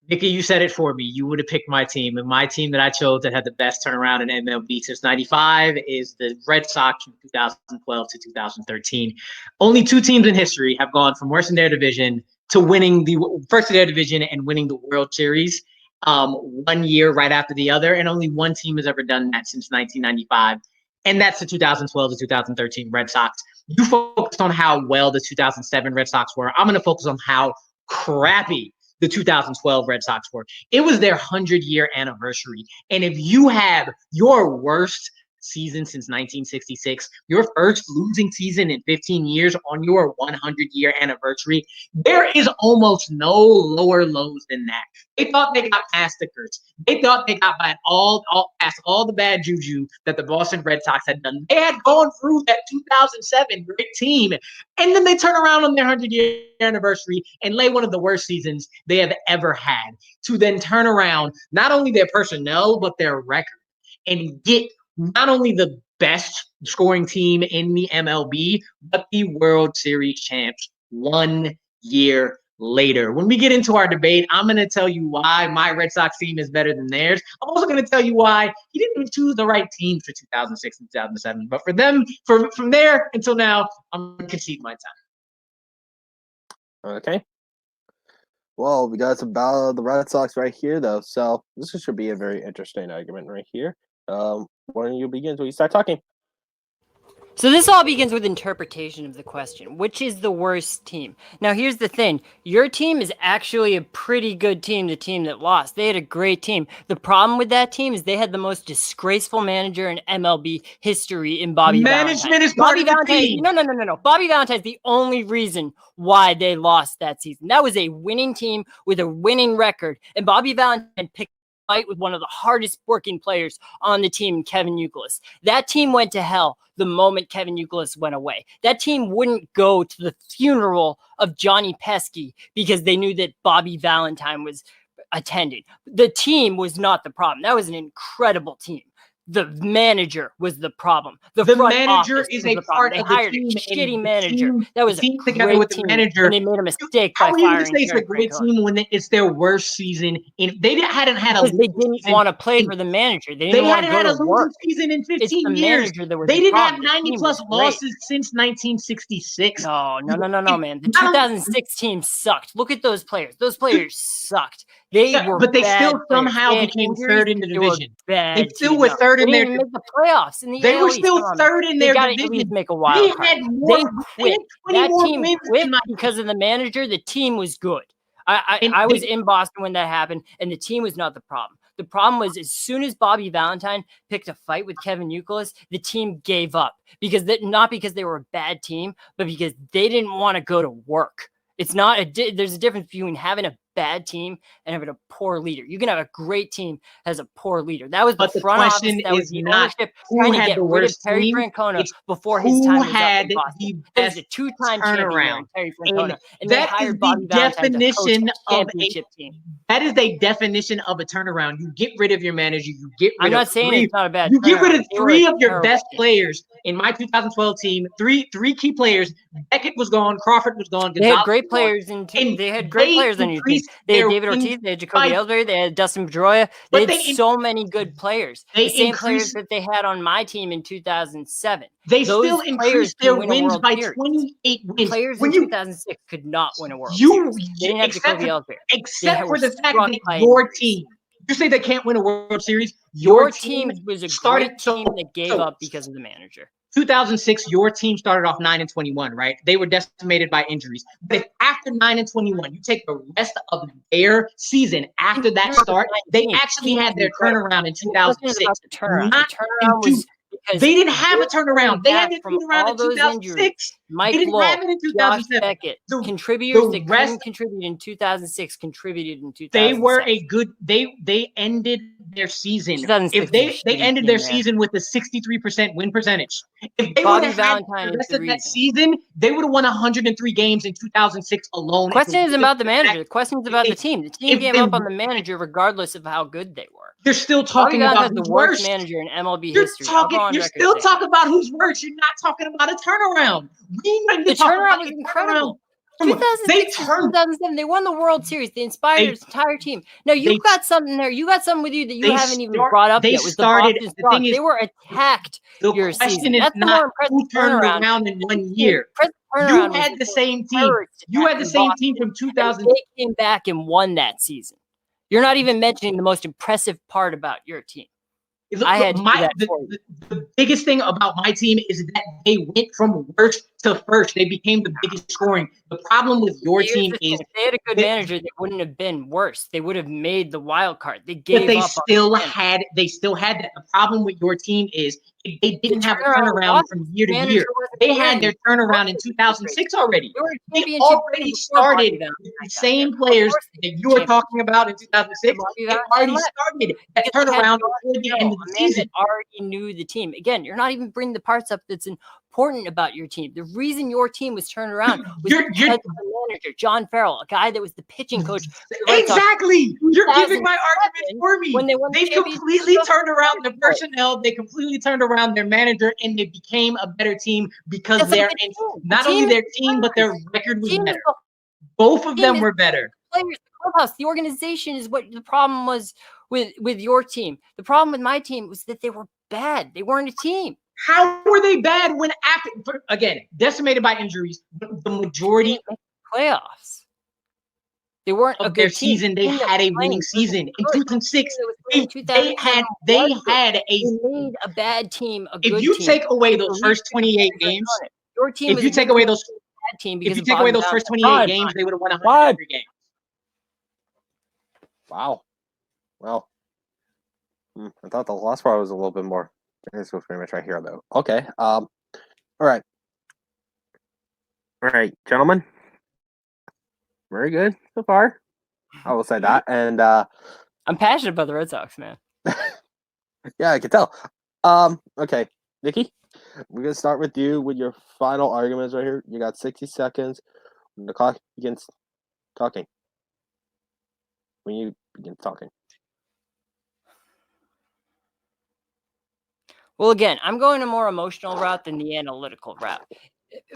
Nicky, you said it for me. You would have picked my team, and my team that I chose that had the best turnaround in MLB since '95 is the Red Sox from 2012 to 2013. Only 2 teams in history have gone from worst in their division to winning the first in their division and winning the World Series 1 year right after the other, and only 1 team has ever done that since 1995. and that's the 2012 to 2013 Red Sox. You focused on how well the 2007 Red Sox were. I'm going to focus on how crappy the 2012 Red Sox were. It was their 100-year anniversary. And if you have your worst season since 1966, your first losing season in 15 years on your 100-year anniversary, there is almost no lower lows than that. They thought they got past the curse. They thought they got by past all the bad juju that the Boston Red Sox had done. They had gone through that 2007 great team, and then they turn around on their 100-year anniversary and lay one of the worst seasons they have ever had, to then turn around not only their personnel but their record and get not only the best scoring team in the MLB, but the World Series champs 1 year later. When we get into our debate, I'm going to tell you why my Red Sox team is better than theirs. I'm also going to tell you why he didn't even choose the right teams for 2006 and 2007. But for them, from there until now, I'm going to concede my time. Okay. Well, we got some battle of the Red Sox right here, though. So this should be a very interesting argument right here. Why don't you begin when you start talking? So this all begins with interpretation of the question. Which is the worst team? Now, here's the thing. Your team is actually a pretty good team, the team that lost. They had a great team. The problem with that team is they had the most disgraceful manager in MLB history in Bobby Valentine. Management is part of the team. No. Bobby Valentine's the only reason why they lost that season. That was a winning team with a winning record. And Bobby Valentine picked fight with one of the hardest working players on the team, Kevin Youkilis. That team went to hell the moment Kevin Youkilis went away. That team wouldn't go to the funeral of Johnny Pesky because they knew that Bobby Valentine was attending. The team was not the problem. That was an incredible team. The manager was the problem. The manager is a part of the team. They hired a shitty manager. That was a together with the manager. And they made a mistake by firing. How are you say it's a great team when it's their worst season? They hadn't had a. They didn't want to play for the manager. They hadn't had a losing season in 15 years. They didn't have 90+ losses since 1966. No, man. The 2006 team sucked. Look at those players. Those players sucked. But they still somehow became third in the division. They still were third in their make the playoffs. They were still third in their division. They make a wild card. They quit. That team quit because of the manager. The team was good. I was in Boston when that happened, and the team was not the problem. The problem was as soon as Bobby Valentine picked a fight with Kevin Youkilis, the team gave up not because they were a bad team, but because they didn't want to go to work. It's not there's a difference between having a bad team and having a poor leader. You can have a great team as a poor leader. That was the front office. That was the ownership trying to get rid of Terry Francona before his time was up in Boston. That was a two-time champion, Terry Francona, and they hired Bobby Valentine to coach a championship team. That is the definition of a turnaround. You get rid of your manager. You get rid. I'm not saying it's not a bad. You get rid of 3 of your best players in my 2012 team. Three key players. Beckett was gone. Crawford was gone. They had great players in team. They had great players on your team. They had David Ortiz, they had Jacoby Ellsbury, they had Dustin Pedroia. They had so many good players. The same players that they had on my team in 2007. They still increased their wins by 28 wins. Players in 2006 could not win a World Series. They didn't have Jacoby Ellsbury. Except for the fact that your team, you say they can't win a World Series. Your team was a great team that gave up because of the manager. 2006, your team started off 9-21, right? They were decimated by injuries. But if after 9-21, you take the rest of their season after that start, they actually had their turnaround in 2006. They didn't have a turnaround. They had a turnaround in 2006. Mike they didn't Lowe, have it in 2007. Beckett, contributors that couldn't contribute in 2006 contributed in 2007. They were a good. They ended their season. If they ended their season with a 63% win percentage. If they would have had the rest of that season, they would have won 103 games in 2006 alone. The question isn't about the manager. The question is about the team. The team gave up on the manager regardless of how good they were. They're still talking about the worst manager in MLB history. You're still talking about who's worse. You're not talking about a turnaround. The turnaround was incredible. 2006 2007, they won the World Series. They inspired their entire team. Now you've got something there. You got something with you that you haven't even brought up yet. They were attacked. The question is not who turned around in 1 year. You had the same team. You had the same team from 2000. They came back and won that season. You're not even mentioning the most impressive part about your team. I had to do that the, for you. the biggest thing about my team is that they went from worst to first. They became the biggest scoring. The problem with your Here's team the thing. is If they had a good manager, they wouldn't have been worse. They would have made the wild card. They but gave they up. still had that. The problem with your team is they didn't have a turnaround from year to year. They had their turnaround in 2006 already. They were a They championship already team before Bobby started Valentine with the got same there. players Of course that they you were were talking about in 2006. Bobby They Valentine already left. started that Because they had turnaround John before the Farrell, end of the a man that season. already knew the team. Again, you're not even bringing the parts up that's important about your team. The reason your team was turned around was because of the manager, John Farrell, a guy that was the pitching coach. Exactly. You're giving my argument for me. When they won the They championship, completely turned around their personnel. They completely turned around their manager, and they became a better team because they're not only their team, but their record was better. Both of them were better. Players, the clubhouse, the organization is what the problem was with your team. The problem with my team was that they were bad. They weren't a team. How were they bad when after again decimated by injuries? The majority playoffs. They weren't of a good their team. season. They had a winning season in 2006. They had made a bad team a good team. If you take away those first 28 games, your team if you take away those bad team because if you take away those first 28 games, they would have won 100 every game. Wow. Well, I thought the last part was a little bit more. This was pretty much right here, though. Okay. All right. All right, gentlemen. Very good so far. I will say that. And I'm passionate about the Red Sox, man. Yeah, I can tell. Okay, Nicky, we're gonna start with you with your final arguments right here. You got 60 seconds when the clock begins talking. When you begin talking. Well, again, I'm going a more emotional route than the analytical route.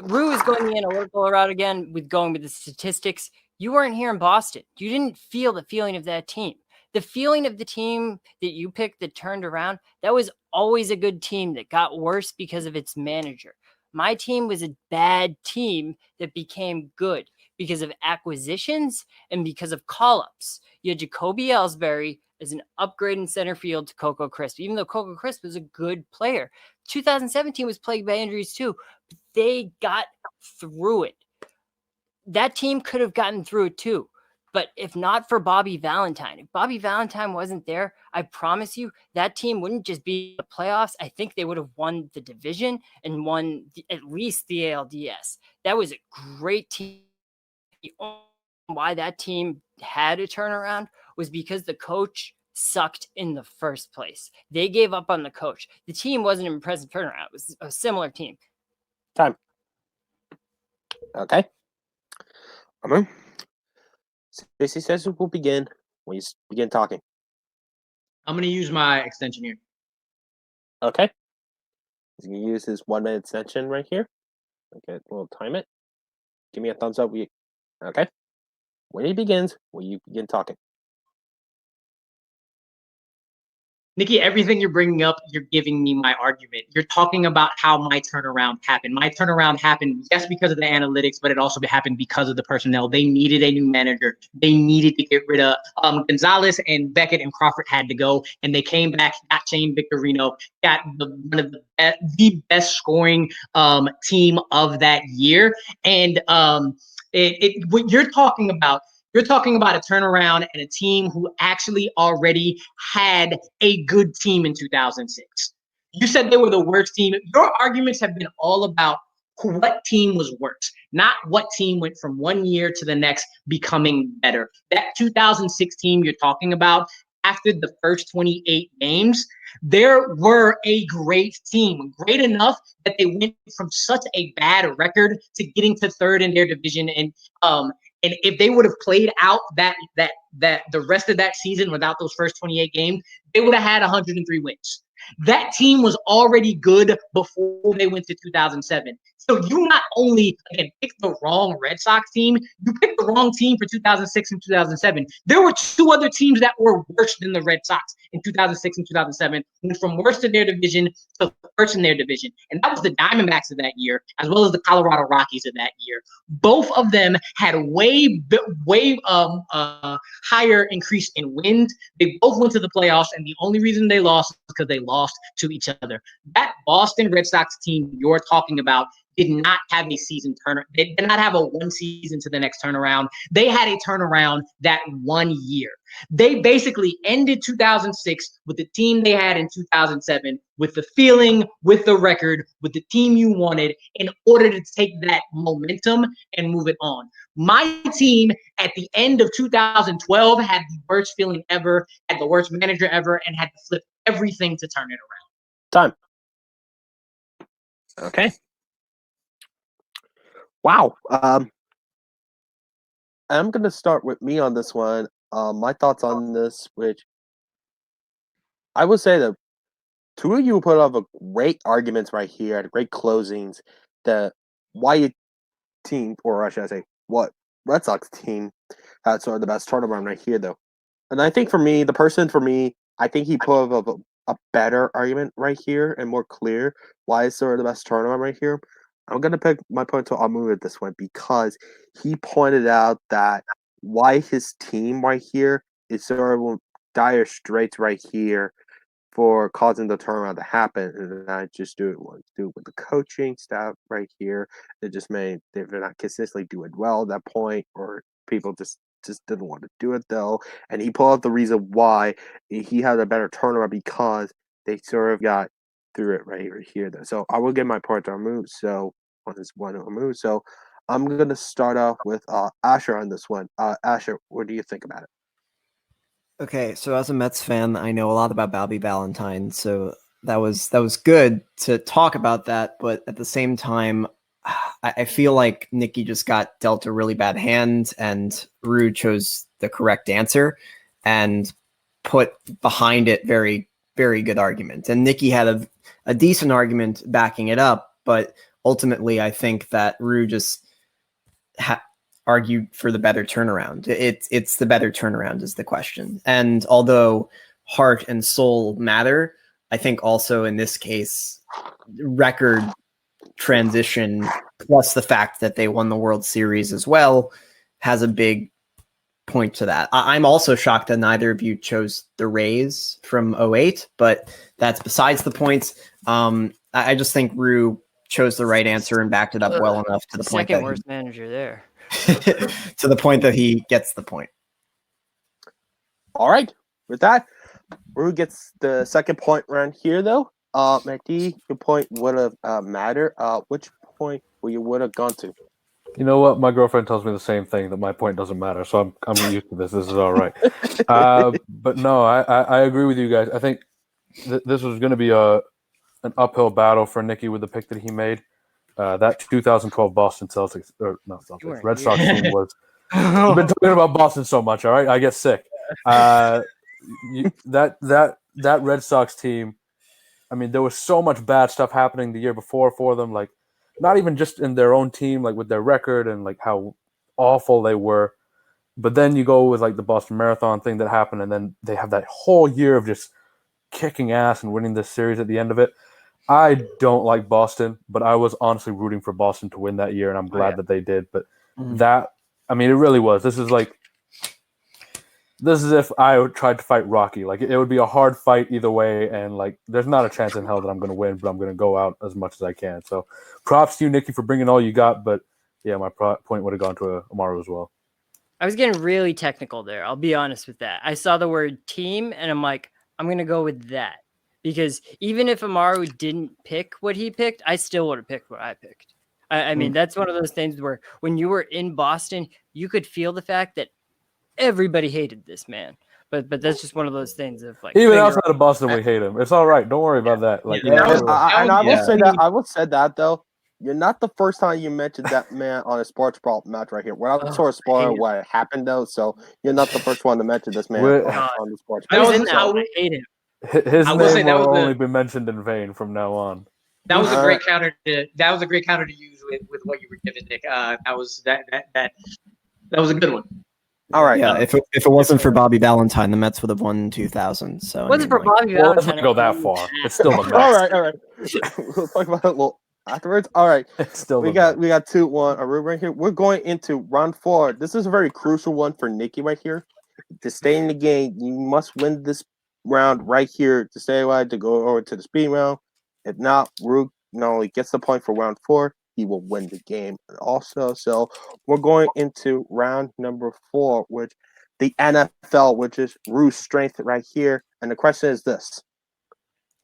Ru is going the analytical route again with going with the statistics. You weren't here in Boston. You didn't feel the feeling of that team. The feeling of the team that you picked that turned around, that was always a good team that got worse because of its manager. My team was a bad team that became good because of acquisitions and because of call-ups. You had Jacoby Ellsbury as an upgrade in center field to Coco Crisp, even though Coco Crisp was a good player. 2017 was plagued by injuries too, but they got through it. That team could have gotten through it too. But if not for Bobby Valentine, if Bobby Valentine wasn't there, I promise you that team wouldn't just be the playoffs. I think they would have won the division and won at least the ALDS. That was a great team. The only reason why that team had a turnaround was because the coach sucked in the first place. They gave up on the coach. The team wasn't an impressive turnaround. It was a similar team. Time. Okay. Amaru. 60 seconds will begin when you begin talking. I'm going to use my extension here. Okay. You can use this 1 minute extension right here. Okay, we'll time it. Give me a thumbs up. Okay. When it begins, when you begin talking. Nicky, everything you're bringing up, you're giving me my argument. You're talking about how my turnaround happened. My turnaround happened, yes, because of the analytics, but it also happened because of the personnel. They needed a new manager. They needed to get rid of Gonzalez, and Beckett and Crawford had to go, and they came back, got Shane Victorino, got one of the best scoring team of that year. And what you're talking about a turnaround and a team who actually already had a good team in 2006. You said they were the worst team. Your arguments have been all about what team was worse, not what team went from one year to the next becoming better. That 2006 team you're talking about, after the first 28 games, there were a great team, great enough that they went from such a bad record to getting to third in their division. And if they would have played out that the rest of that season without those first 28 games, they would have had 103 wins. That team was already good before they went to 2007. So you not only, again, picked the wrong Red Sox team, you picked the wrong team for 2006 and 2007. There were two other teams that were worse than the Red Sox in 2006 and 2007, went from worst in their division to first in their division. And that was the Diamondbacks of that year, as well as the Colorado Rockies of that year. Both of them had way higher increase in wins. They both went to the playoffs, and the only reason they lost is because they lost to each other. That Boston Red Sox team you're talking about did not have a season turnaround. They did not have a one season to the next turnaround. They had a turnaround that 1 year. They basically ended 2006 with the team they had in 2007, with the feeling, with the record, with the team you wanted, in order to take that momentum and move it on. My team at the end of 2012 had the worst feeling ever, had the worst manager ever, and had to flip everything to turn it around. Time. Okay. Wow. I'm going to start with me on this one. My thoughts on this, which I would say that two of you put up a great arguments right here, great closings, that why your team, or should I say, what Red Sox team had sort of the best turnaround right here, though. And I think for me, I think he put up a better argument right here and more clear why it's sort of the best turnaround right here. I'm going to pick my point to Amaru at this one because he pointed out that why his team right here is sort of dire straits right here for causing the turnaround to happen, and I just do it with the coaching staff right here. It just made they're not consistently doing well at that point, or people just didn't want to do it though. And he pulled out the reason why he had a better turnaround because they sort of got through it right here though. So I will give my point to Amaru. So on this one Amaru. So I'm gonna start off with Asher on this one. Asher, what do you think about it? Okay, so as a Mets fan, I know a lot about Bobby Valentine, so that was good to talk about that. But at the same time, I feel like Nicky just got dealt a really bad hand, and Ru chose the correct answer and put behind it very, very good argument. And Nicky had a decent argument backing it up, but ultimately, I think that Ru just argued for the better turnaround. It's the better turnaround is the question. And although heart and soul matter, I think also in this case, record transition plus the fact that they won the World Series as well has a big point to that. I'm also shocked that neither of you chose the Rays from 08, but that's besides the points. I just think Ru chose the right answer and backed it up well enough to the point that second worst manager there. to the point that he gets the point. All right. With that, Ru gets the second point round here, though. McD, your point would have mattered. Which point you would have gone to? You know what? My girlfriend tells me the same thing, that my point doesn't matter. So I'm used to this. This is all right. But no, I agree with you guys. I think this was going to be an uphill battle for Nicky with the pick that he made. That 2012 Boston Celtics, or not Celtics, Red Sox team was. We've been talking about Boston so much. All right, I get sick. That Red Sox team. I mean, there was so much bad stuff happening the year before for them. Like, not even just in their own team, like with their record and like how awful they were. But then you go with like the Boston Marathon thing that happened, and then they have that whole year of just kicking ass and winning this series at the end of it. I don't like Boston, but I was honestly rooting for Boston to win that year, and I'm glad that they did. But it really was. This is if I tried to fight Rocky. Like, it would be a hard fight either way, and like, there's not a chance in hell that I'm going to win, but I'm going to go out as much as I can. So, props to you, Nicky, for bringing all you got. But yeah, my point would have gone to Amaru as well. I was getting really technical there. I'll be honest with that. I saw the word team, and I'm like, I'm going to go with that. Because even if Amaru didn't pick what he picked, I still would have picked what I picked. I mean, that's one of those things where when you were in Boston, you could feel the fact that everybody hated this man. But that's just one of those things of like, even outside of Boston, we hate him. It's all right. Don't worry about that. Like, I will say that though. You're not the first time you mentioned that man on a Sports Brawl match right here. We're not sort of spoiling what happened though, so you're not the first one to mention this man on the Sports Brawl. I hate him. His I will say name that will was only be mentioned in vain from now on. that was a All great right. counter to use with what you were giving, Nick. That was a good one. All right. Yeah, if it wasn't for Bobby Valentine, the Mets would have won in 2000. So Wasn't for Bobby Well, let's Valentine. not go that far. It's still the Mets. All right. All right. We'll talk about it a little afterwards. All right. It's still We the got Mets. 2-1 Aru right here. We're going into round 4. This is a very crucial one for Nicky right here. To stay in the game, you must win this round right here to stay alive to go over to the speed round. If not, Ru not only gets the point for round 4, he will win the game also. So we're going into round number 4, which the NFL, which is Ru's strength right here. And the question is this: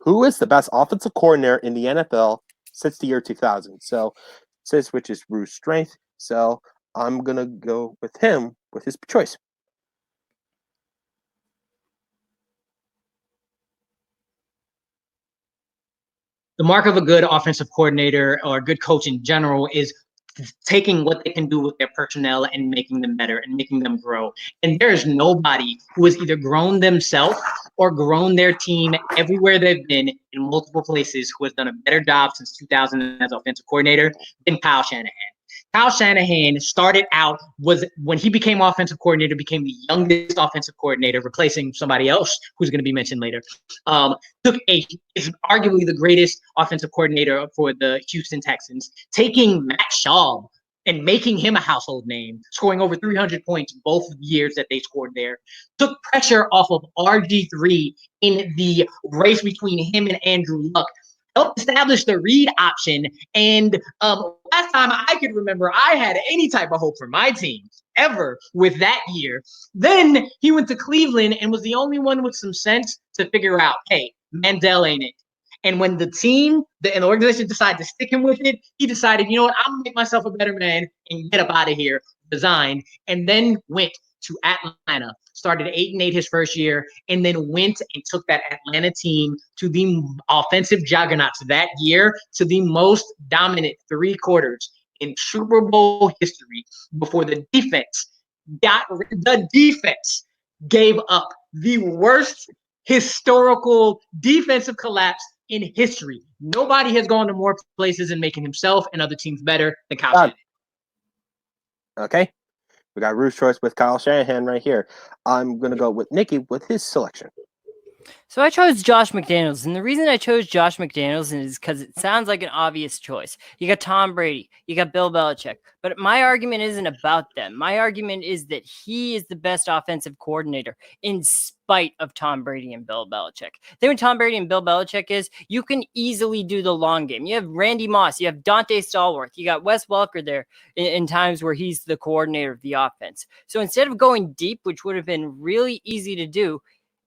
who is the best offensive coordinator in the NFL since the year 2000? So, which is Ru's strength. So, I'm going to go with him with his choice. The mark of a good offensive coordinator or a good coach in general is taking what they can do with their personnel and making them better and making them grow. And there is nobody who has either grown themselves or grown their team everywhere they've been in multiple places who has done a better job since 2000 as offensive coordinator than Kyle Shanahan. Kyle Shanahan started out was when he became offensive coordinator, became the youngest offensive coordinator, replacing somebody else who's going to be mentioned later. Is arguably the greatest offensive coordinator for the Houston Texans, taking Matt Schaub and making him a household name, scoring over 300 points both years that they scored there. Took pressure off of RG3 in the race between him and Andrew Luck. Helped establish the read option. And last time I could remember I had any type of hope for my team ever with that year. Then he went to Cleveland and was the only one with some sense to figure out, hey, Mandel ain't it. And when the team and the organization decided to stick him with it, he decided, you know what, I'm going to make myself a better man and get up out of here, resigned, and then went to Atlanta. Started 8-8 his first year, and then went and took that Atlanta team to the offensive juggernauts that year, to the most dominant 3 quarters in Super Bowl history before the defense gave up the worst historical defensive collapse in history. Nobody has gone to more places and making himself and other teams better than Kyle Shanahan. Okay. We got Ru's choice with Kyle Shanahan right here. I'm going to go with Nicky with his selection. So I chose Josh McDaniels, and the reason I chose Josh McDaniels is because it sounds like an obvious choice. You got Tom Brady, you got Bill Belichick, but my argument isn't about them. My argument is that he is the best offensive coordinator in spite of Tom Brady and Bill Belichick. The thing with Tom Brady and Bill Belichick is you can easily do the long game. You have Randy Moss, you have Dante Stallworth, you got Wes Welker there in times where he's the coordinator of the offense. So instead of going deep, which would have been really easy to do,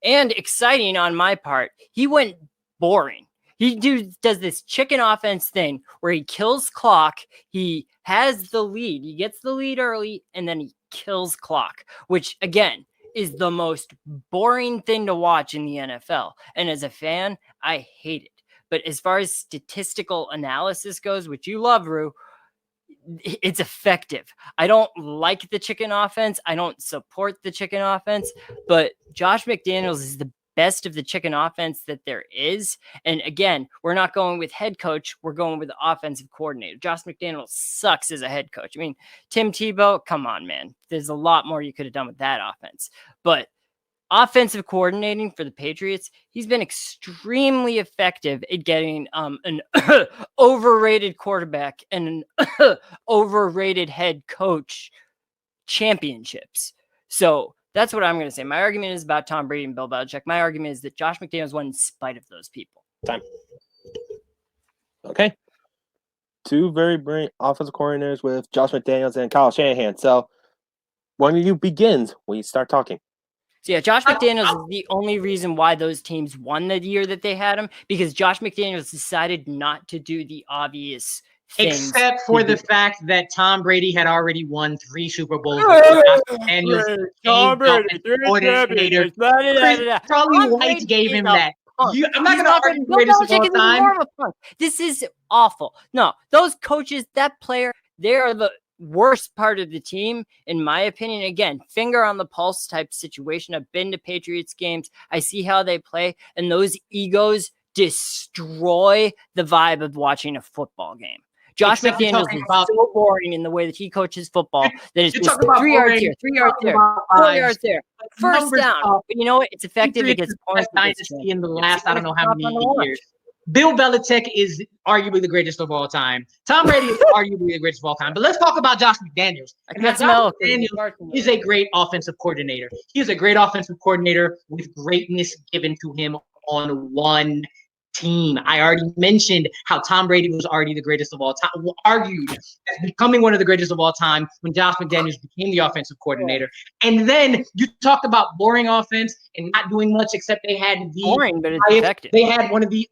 and exciting on my part, he went boring. He does this chicken offense thing where he kills clock. He has the lead. He gets the lead early, and then he kills clock, which, again, is the most boring thing to watch in the NFL. And as a fan, I hate it. But as far as statistical analysis goes, which you love, Ru, it's effective. I don't like the chicken offense. I don't support the chicken offense, but Josh McDaniels is the best of the chicken offense that there is. And again, we're not going with head coach. We're going with the offensive coordinator. Josh McDaniels sucks as a head coach. I mean, Tim Tebow, come on, man. There's a lot more you could have done with that offense. But offensive coordinating for the Patriots, he's been extremely effective at getting an overrated quarterback and an overrated head coach championships. So that's what I'm going to say. My argument is about Tom Brady and Bill Belichick. My argument is that Josh McDaniels won in spite of those people. Time. Okay. 2 very brilliant offensive coordinators with Josh McDaniels and Kyle Shanahan. So when you begins, we start talking. So yeah, Josh McDaniels is the only reason why those teams won the year that they had him, because Josh McDaniels decided not to do the obvious things. Except for the fact that Tom Brady had already won 3 Super Bowls. Tom Brady, 3 championships. Charlie White gave him that. I'm not going to argue greatest of all time. This is awful. No, those coaches, that player, they are worst part of the team, in my opinion. Again, finger on the pulse type situation. I've been to Patriots games. I see how they play, and those egos destroy the vibe of watching a football game. Josh Except you're McDaniels talking is about- so boring in the way that he coaches football that it's you're just talking about 3 yards boring, here, 3 you're yards talking there, about 4 vibes. yards there. First Numbers down. talk. But you know what? It's effective. It Patriots gets is the points. best dynasty in the last, I don't know how many years. Bill Belichick is arguably the greatest of all time. Tom Brady is arguably the greatest of all time. But let's talk about Josh McDaniels. I And can't Josh smell it. McDaniels is a great offensive coordinator. He is a great offensive coordinator with greatness given to him on one team. I already mentioned how Tom Brady was already the greatest of all time, argued as becoming one of the greatest of all time when Josh McDaniels became the offensive coordinator. And then you talked about boring offense and not doing much except they had the boring, but it's highest- effective.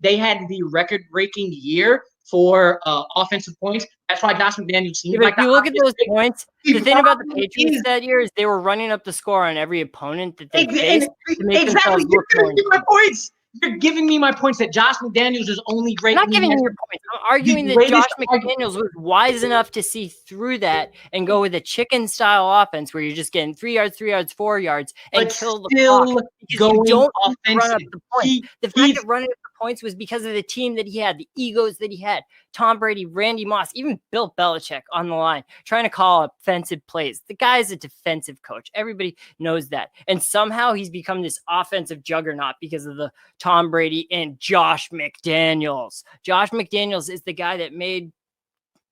they had the record-breaking year for offensive points. That's why Josh McDaniels seems Yeah, but like if you look at those points, the thing about the problem Patriots is- that year is they were running up the score on every opponent that they faced to make Exactly. themselves You're look giving more. me my points. You're giving me my points that Josh McDaniels is only great. I'm not when he giving has you your points. I'm arguing that greatest Josh McDaniels was wise enough to see through that and go with a chicken style offense where you're just getting 3 yards, 4 yards, and but kill the still clock because going you don't need to run up offensive. the points. He- The fact he's- that running up the points was because of the team that he had, the egos that he had. Tom Brady, Randy Moss, even Bill Belichick on the line trying to call offensive plays. The guy's a defensive coach. Everybody knows that. And somehow he's become this offensive juggernaut because of the Tom Brady and Josh McDaniels. Josh McDaniels is the guy that made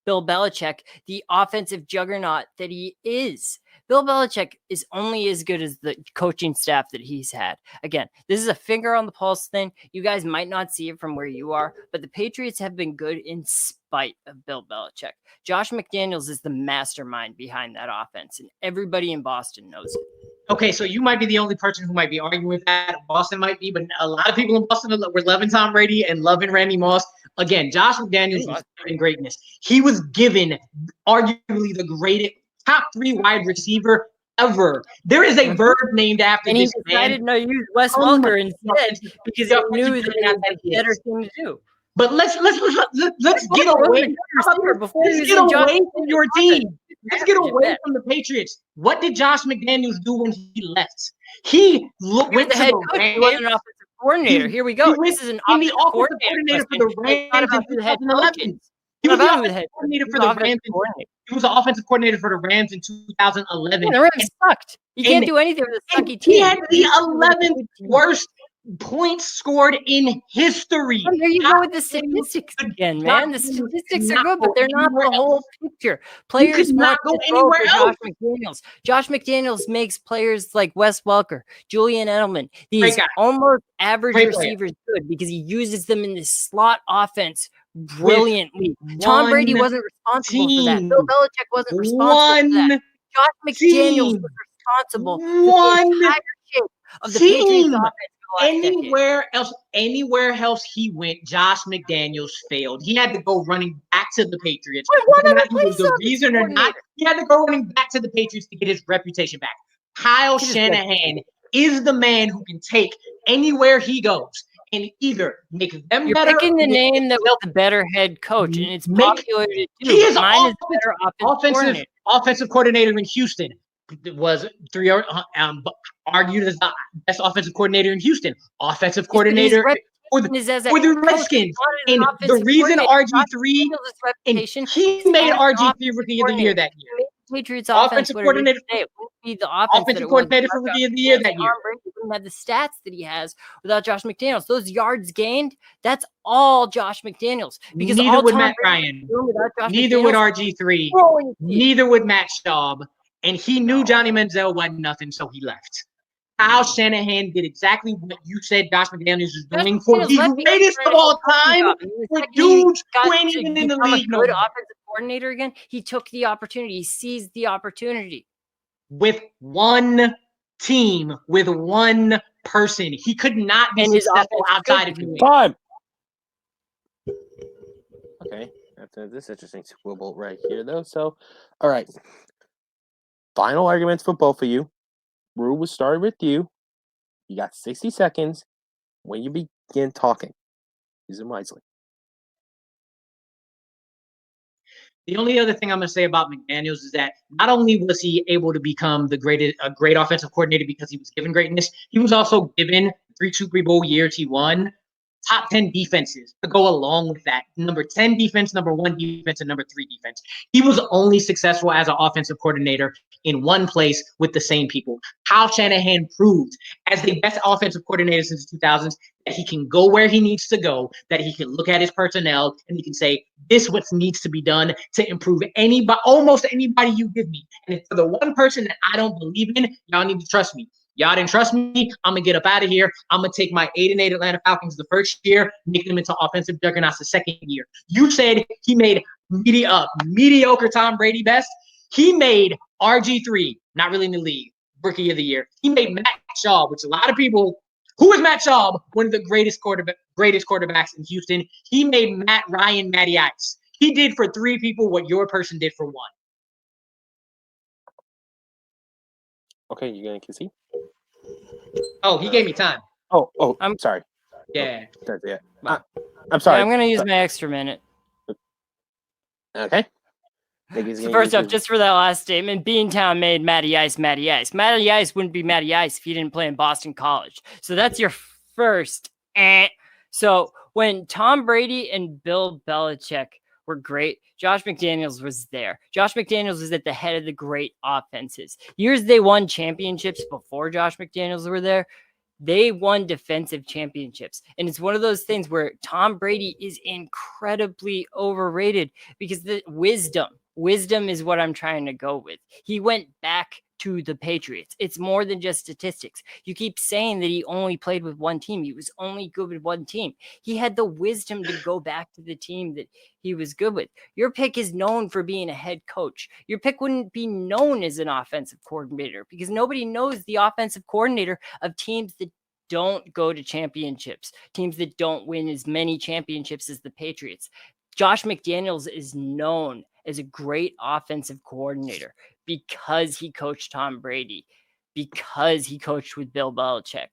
Bill Belichick the offensive juggernaut that he is. Bill Belichick is only as good as the coaching staff that he's had. Again, this is a finger on the pulse thing. You guys might not see it from where you are, but the Patriots have been good in spite of Bill Belichick. Josh McDaniels is the mastermind behind that offense, and everybody in Boston knows it. Okay, so you might be the only person who might be arguing with that. Boston might be, but a lot of people in Boston were loving Tom Brady and loving Randy Moss. Again, Josh McDaniels was given greatness. He was given arguably the greatest top 3 wide receiver ever. There is a bird named after And he this decided man. to use Wes Welker instead because he knew that it was a better thing to do. But let's get Welker away. was a receiver before he Let's was get in Josh away from your McDaniels' team. Let's get away from the Patriots. What did Josh McDaniels do when he left? He went the to head the coach. He wasn't an Rams. offensive coordinator. Here we go. This is an In the offensive offensive coordinator for the question. It's not Rams in about who the head coach 2011. is. He It's was not the about who the offensive head coordinator coach for is. the Offensive Rams. coordinator. He was the offensive coordinator for the Rams in 2011. Yeah, the Rams sucked. You can't do anything with a And sucky he team. had the 11th worst points scored in history. Oh, there you go with the statistics again, man. The statistics are good, but they're not the whole picture. Players not want go to throw anywhere for else. Josh McDaniels. Josh McDaniels makes players like Wes Welker, Julian Edelman, these guy. almost average Great player. receivers good because he uses them in this slot offense brilliantly. Tom one Brady wasn't responsible for that. team. Bill Belichick wasn't responsible for that. Josh McDaniels team. was responsible for the One entire shape of the Patriots team. offense. for the last decade. Anywhere else he went, Josh McDaniels failed. He had to go running back to the Patriots. Wait, what Whether or other not he was place the offensive reason or not, coordinator? he had to go running back to the Patriots to get his reputation back. Kyle Get his Shanahan is the man who can take anywhere he goes and either make them You're better. picking the make name that was themselves- the better head coach, and it's Make- popular to do. He is but mine is the better offensive offensive coordinator in Houston. Was argued as the best offensive coordinator in Houston. Offensive coordinator for the Redskins. And the reason RG3 and he made RG3 rookie of the year that year. Patriots Offensive coordinator today. It wouldn't be the offense that offensive it was coordinator for without rookie of the Josh year McDaniels. that year. Tom Brady wouldn't have the stats that he has without Josh McDaniels. Those yards gained, that's all Josh McDaniels. Because Neither all would Tom Matt Brady Ryan. was doing without Josh Neither would McDaniels RG3. throwing the team. Neither would Matt Schaub. And he knew Johnny Manziel wasn't nothing, so he left. Kyle Shanahan did exactly what you said Josh McDaniels is doing for the greatest of all time. For dudes who ain't even in the league no good more. offensive coordinator again. He took the opportunity. He seized the opportunity. With one team, with one person. He could not be And his successful offense outside could of be New England. Time. Okay, after this interesting squibble right here, though. So, all right. Final arguments for both of you. Rue will start with you. You got 60 seconds when you begin talking. Use them wisely. The only other thing I'm going to say about McDaniels is that not only was he able to become a great offensive coordinator because he was given greatness, he was also given 3 Super Bowl years he won, top 10 defenses to go along with that. Number 10 defense, number 1 defense, and number 3 defense. He was only successful as an offensive coordinator in one place with the same people. Kyle Shanahan proved as the best offensive coordinator since the 2000s that he can go where he needs to go, that he can look at his personnel and he can say, this what needs to be done to improve almost anybody you give me. And for the one person that I don't believe in, y'all need to trust me. Y'all didn't trust me. I'm going to get up out of here. I'm going to take my 8-8 Atlanta Falcons the first year, make them into offensive juggernauts the second year. You said he made mediocre Tom Brady best. He made RG3, not really in the league, rookie of the year. He made Matt Schaub, which a lot of people, who is Matt Schaub? One of the greatest quarterbacks in Houston. He made Matt Ryan Matty Ice. He did for 3 people what your person did for 1. Okay, you gonna concede? Oh, he gave me time. I'm sorry. Yeah. That's it. I'm sorry. Yeah, I'm gonna use my extra minute. Okay. So first off, just for that last statement, Beantown made Matty Ice Matty Ice. Matty Ice wouldn't be Matty Ice if he didn't play in Boston College. So that's your first. So when Tom Brady and Bill Belichick were great, Josh McDaniels was there. Josh McDaniels was at the head of the great offenses. Years they won championships before Josh McDaniels were there. They won defensive championships. And it's one of those things where Tom Brady is incredibly overrated because the wisdom is what I'm trying to go with. He went back to the Patriots. It's more than just statistics. You keep saying that he only played with one team. He was only good with one team. He had the wisdom to go back to the team that he was good with. Your pick is known for being a head coach. Your pick wouldn't be known as an offensive coordinator because nobody knows the offensive coordinator of teams that don't go to championships, teams that don't win as many championships as the Patriots. Josh McDaniels is known as a great offensive coordinator because he coached Tom Brady, because he coached with Bill Belichick.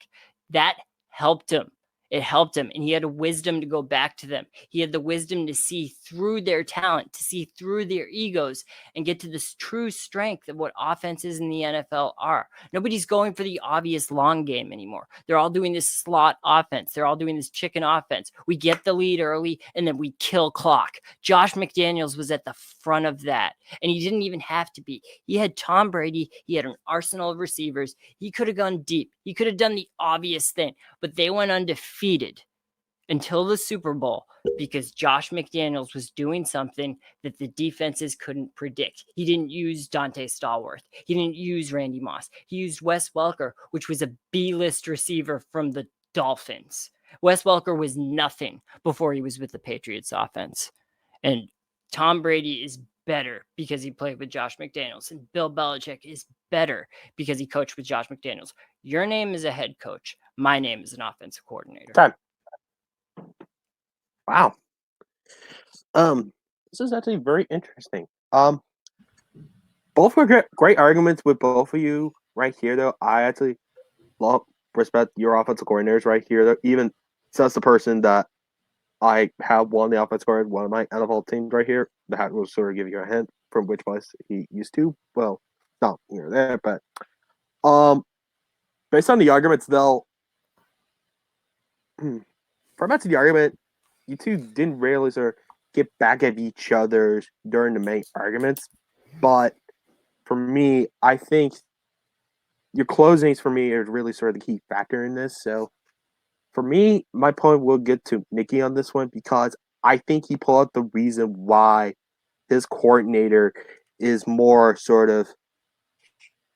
That helped him. It helped him, and he had a wisdom to go back to them. He had the wisdom to see through their talent, to see through their egos, and get to this true strength of what offenses in the NFL are. Nobody's going for the obvious long game anymore. They're all doing this slot offense. They're all doing this chicken offense. We get the lead early, and then we kill clock. Josh McDaniels was at the front of that, and he didn't even have to be. He had Tom Brady. He had an arsenal of receivers. He could have gone deep. He could have done the obvious thing, but they went undefeated until the Super Bowl because Josh McDaniels was doing something that the defenses couldn't predict. He didn't use Dante Stallworth. He didn't use Randy Moss. He used Wes Welker, which was a B-list receiver from the Dolphins. Wes Welker was nothing before he was with the Patriots offense. And Tom Brady is better because he played with Josh McDaniels, and Bill Belichick is better because he coached with Josh McDaniels. Your name is a head coach. My name is an offensive coordinator. Time. Wow. This is actually very interesting. Both were great arguments with both of you right here, though. I actually respect your offensive coordinators right here, though. Even since the person that I have one of the offensive coordinators, one of my NFL teams right here, that will sort of give you a hint from which place he used to. Well, not here or there, but based on the arguments, though, for much of the argument, you two didn't really sort of get back at each other during the main arguments. But for me, I think your closings for me are really sort of the key factor in this. So for me, my point will get to Nicky on this one because I think he pulled out the reason why his coordinator is more sort of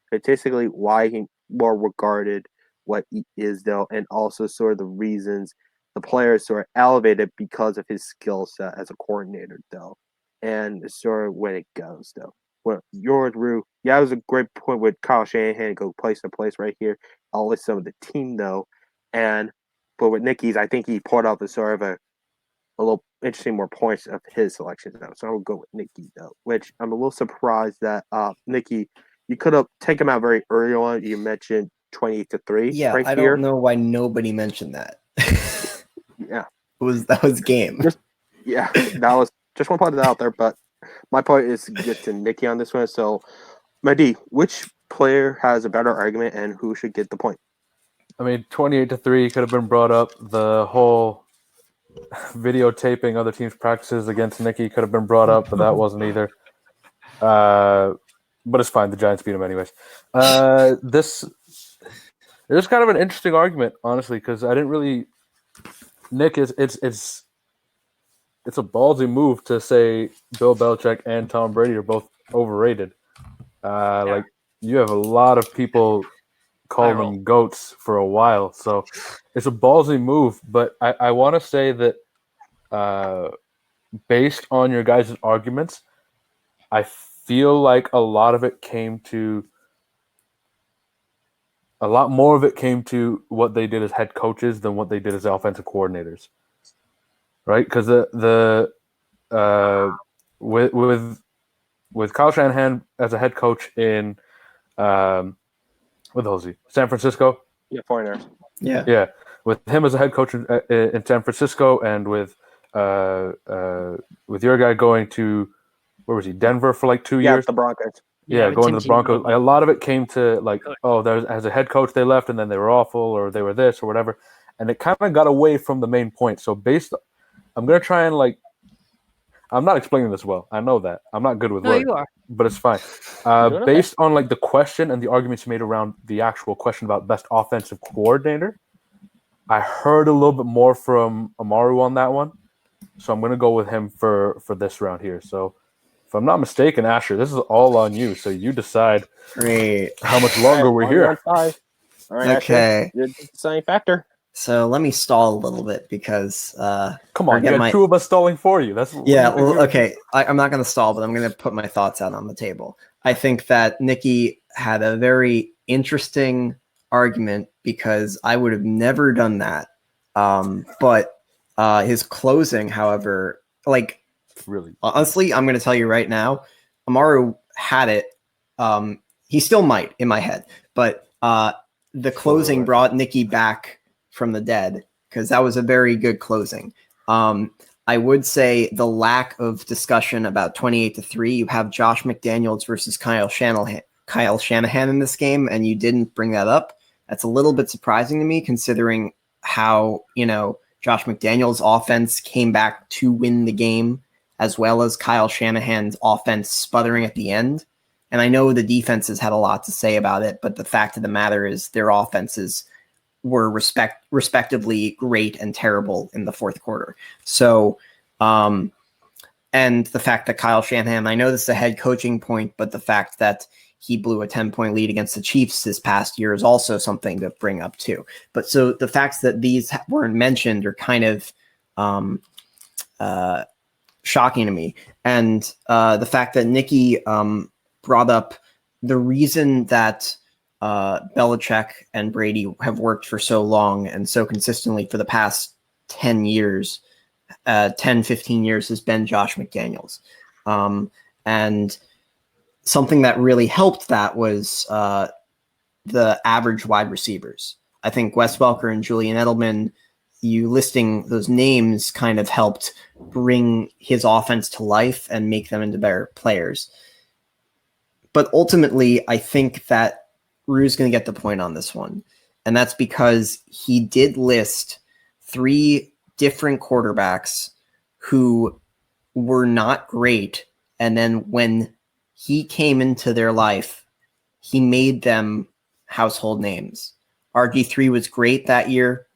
statistically why he more regarded what he is, though, and also sort of the reasons the players sort of elevated because of his skill set as a coordinator, though, and sort of when it goes, though. Well, yours, Ru, yeah, that was a great point with Kyle Shanahan go place to place right here. I'll list some of the team, though, but with Nicky's, I think he pulled out the sort of a little interesting more points of his selections, though. So I will go with Nicky, though, which I'm a little surprised that Nicky, you could have taken him out very early on. You mentioned 28-3. Yeah, right I here. don't know why nobody mentioned that. Yeah, that was game. that was just want to put it out there, but my point is to get to Nicky on this one. So, Mehdi, which player has a better argument and who should get the point? I mean, 28-3 could have been brought up. The whole videotaping other teams' practices against Nicky could have been brought up, but that wasn't either. But it's fine. The Giants beat him anyways. This is kind of an interesting argument, honestly, because I didn't really. Nick it's a ballsy move to say Bill Belichick and Tom Brady are both overrated. Like you have a lot of people calling them GOATs for a while, so it's a ballsy move. But I want to say that based on your guys' arguments, I feel like a lot more of it came to what they did as head coaches than what they did as offensive coordinators, right? Because with Kyle Shanahan as a head coach in what the hell is he? San Francisco. Yeah, 49ers. Yeah. With him as a head coach in San Francisco, and with your guy going to where was he? Denver for like 2 years. The Broncos. Yeah, going to the Broncos. A lot of it came to like, as a head coach they left, and then they were awful, or they were this or whatever, and it kind of got away from the main point. So I'm gonna try and I'm not explaining this well. I know that I'm not good with words. You are. But it's fine. Based on the question and the arguments made around the actual question about best offensive coordinator, I heard a little bit more from Amaru on that one, so I'm gonna go with him for this round here. So. If I'm not mistaken, Asher, this is all on you. So you decide how much longer we're here. All right, Okay. Asher, you're the deciding factor. So let me stall a little bit because come on, you got two of us stalling for you. Okay. I'm not going to stall, but I'm going to put my thoughts out on the table. I think that Nicky had a very interesting argument because I would have never done that. But his closing, however, really, honestly, I'm going to tell you right now, Amaru had it. He still might in my head, but the closing brought Nicky back from the dead because that was a very good closing. I would say the lack of discussion about 28-3. You have Josh McDaniels versus Kyle Shanahan in this game, and you didn't bring that up. That's a little bit surprising to me, considering how Josh McDaniels' offense came back to win the game, as well as Kyle Shanahan's offense sputtering at the end. And I know the defenses had a lot to say about it, but the fact of the matter is their offenses were respectively great and terrible in the fourth quarter. So, and the fact that Kyle Shanahan, I know this is a head coaching point, but the fact that he blew a 10-point lead against the Chiefs this past year is also something to bring up too. But so the facts that these weren't mentioned are kind of shocking to me. And the fact that Nicky brought up the reason that Belichick and Brady have worked for so long and so consistently for the past 10 years, 15 years has been Josh McDaniels. And something that really helped that was the average wide receivers. I think Wes Welker and Julian Edelman, you listing those names kind of helped bring his offense to life and make them into better players. But ultimately, I think that Ru's going to get the point on this one. And that's because he did list 3 different quarterbacks who were not great. And then when he came into their life, he made them household names. RG3 was great that year.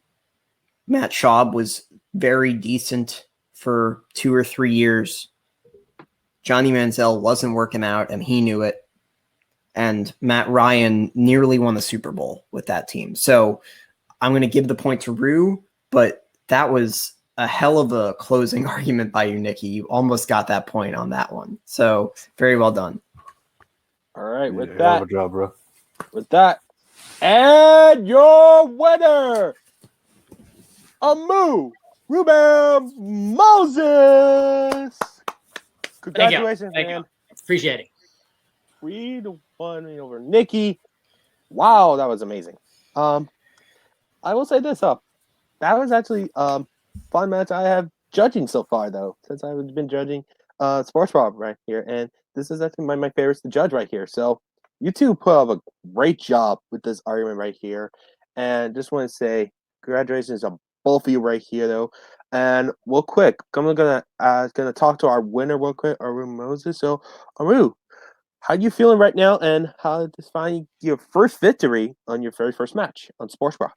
Matt Schaub was very decent for 2 or 3 years. Johnny Manziel wasn't working out, and he knew it. And Matt Ryan nearly won the Super Bowl with that team. So I'm going to give the point to Ru, but that was a hell of a closing argument by you, Nicky. You almost got that point on that one. So very well done. All right, with hell that, of a job, bro. With that, and your winner, Amaru Moses. Congratulations, Thank man. you. Appreciate it. 3-1 over Nicky. Wow, that was amazing. I will say this up. That was actually fun match I have judging so far, though. Since I've been judging, Sports Brawl right here, and this is actually my favorites to judge right here. So you two put up a great job with this argument right here, and just want to say congratulations on both of you right here, though. And real quick, I'm gonna talk to our winner real quick, Amaru Moses. So Amaru, how you feeling right now, and how did find your first victory on your very first match on Sports Brawl?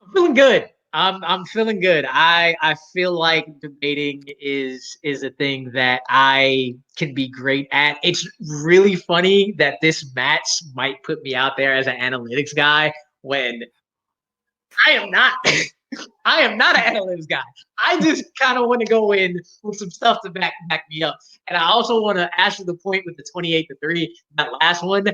I'm feeling good. I'm feeling good. I feel like debating is a thing that I can be great at. It's really funny that this match might put me out there as an analytics guy when I am not. I am not an analytics guy. I just kind of want to go in with some stuff to back me up. And I also want to ask you the point with the 28-3, that last one.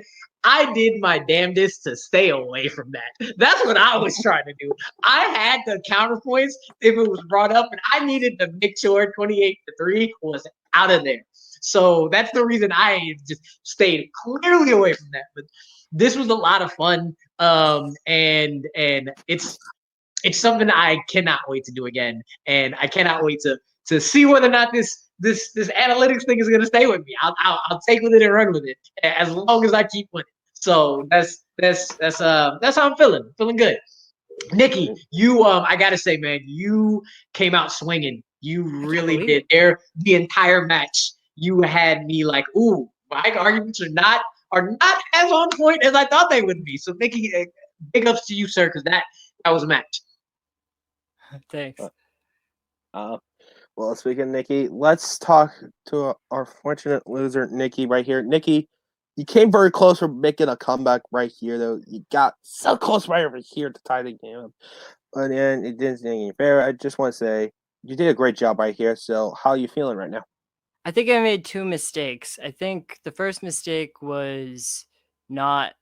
I did my damnedest to stay away from that. That's what I was trying to do. I had the counterpoints if it was brought up, and I needed to make sure 28-3 was out of there. So that's the reason I just stayed clearly away from that. But this was a lot of fun. And it's something I cannot wait to do again, and I cannot wait to see whether or not this analytics thing is going to stay with me. I'll take with it and run with it as long as I keep winning. So that's how I'm feeling. Feeling good. Nicky, you I gotta say, man, you came out swinging. You really did. There the entire match, you had me like, ooh, my arguments are not as on point as I thought they would be. So Nicky, big ups to you, sir, because that was a match. Thanks. Well, speaking of Nicky, let's talk to our fortunate loser, Nicky, right here. Nicky, you came very close for making a comeback right here, though. You got so close right over here to tie the game up. But then it didn't seem any fair. I just want to say you did a great job right here. So how are you feeling right now? I think I made two mistakes. I think the first mistake was not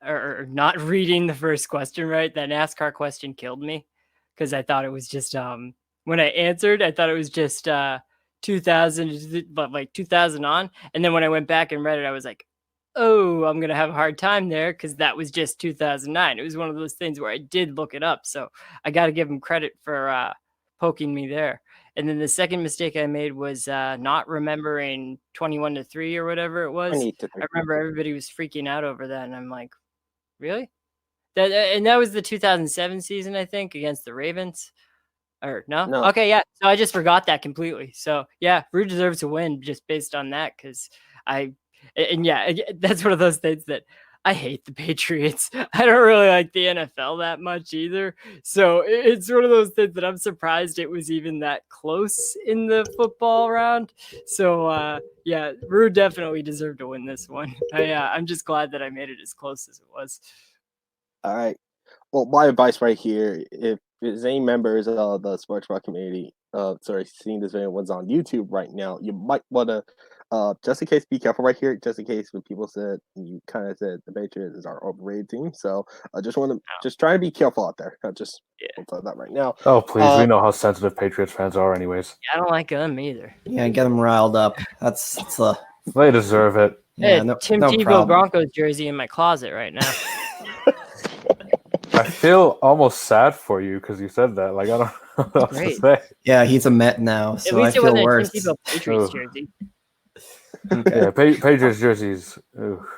reading the first question right. That NASCAR question killed me because I thought it was just when I answered, I thought it was just 2000, but like 2000 on. And then when I went back and read it, I was like, oh, I'm gonna have a hard time there because that was just 2009. It was one of those things where I did look it up, so I got to give him credit for poking me there. And then the second mistake I made was not remembering 21-3 or whatever it was. I remember everybody was freaking out over that, and I'm like, really? That was the 2007 season, I think, against the Ravens. Or no? Okay, yeah. So I just forgot that completely. So yeah, Rue deserves to win just based on that because that's one of those things that I hate the Patriots. I don't really like the NFL that much either. So it's one of those things that I'm surprised it was even that close in the football round. So yeah, Rue definitely deserved to win this one. I'm just glad that I made it as close as it was. All right. Well, my advice right here, if there's any members of the Sports Brawl community, seeing this video was on YouTube right now, you might want to, just in case, be careful right here, just in case when people said, you kind of said the Patriots is our overrated team. So I just want to just try to be careful out there. I'll tell that right now. Oh, please. We know how sensitive Patriots fans are anyways. I don't like them either. Yeah, get them riled up. They deserve it. Yeah, Tim Tebow Broncos jersey in my closet right now. I feel almost sad for you because you said that. Like, I don't know what else to say. Yeah, he's a Met now, so I feel worse. Tim Tebow Patriots jersey. Okay. Yeah, Patriots jerseys.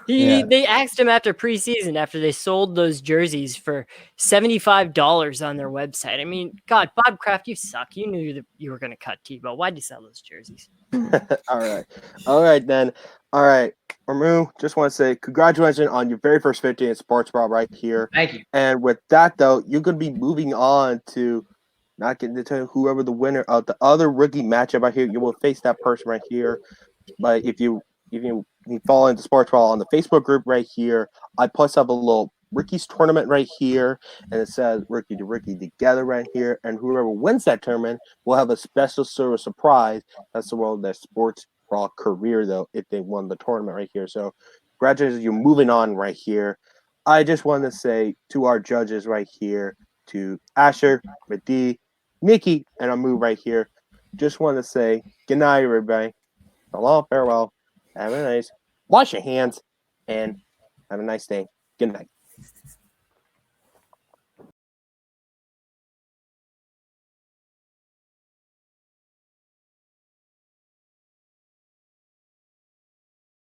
They asked him after preseason, after they sold those jerseys for $75 on their website. I mean, God, Bob Kraft, you suck. You knew that you were going to cut Tebow. Why'd you sell those jerseys? All right then. All right, Amaru, just want to say congratulations on your very first 50 in Sports Brawl right here. Thank you. And with that, though, you're going to be moving on to not getting to tell whoever the winner of the other rookie matchup right here. You will face that person right here. But if you follow into Sports Brawl on the Facebook group right here, I post up a little rookies tournament right here, and it says rookie to rookie together right here. And whoever wins that tournament will have a special service surprise. That's the world of their Sports Brawl career, though, if they won the tournament right here. So congratulations, you're moving on right here. I just want to say to our judges right here, to Asher, Madi, Nicky, and Amaru right here, just want to say good night, everybody. So long, farewell. Have a nice, wash your hands, and have a nice day. Good night.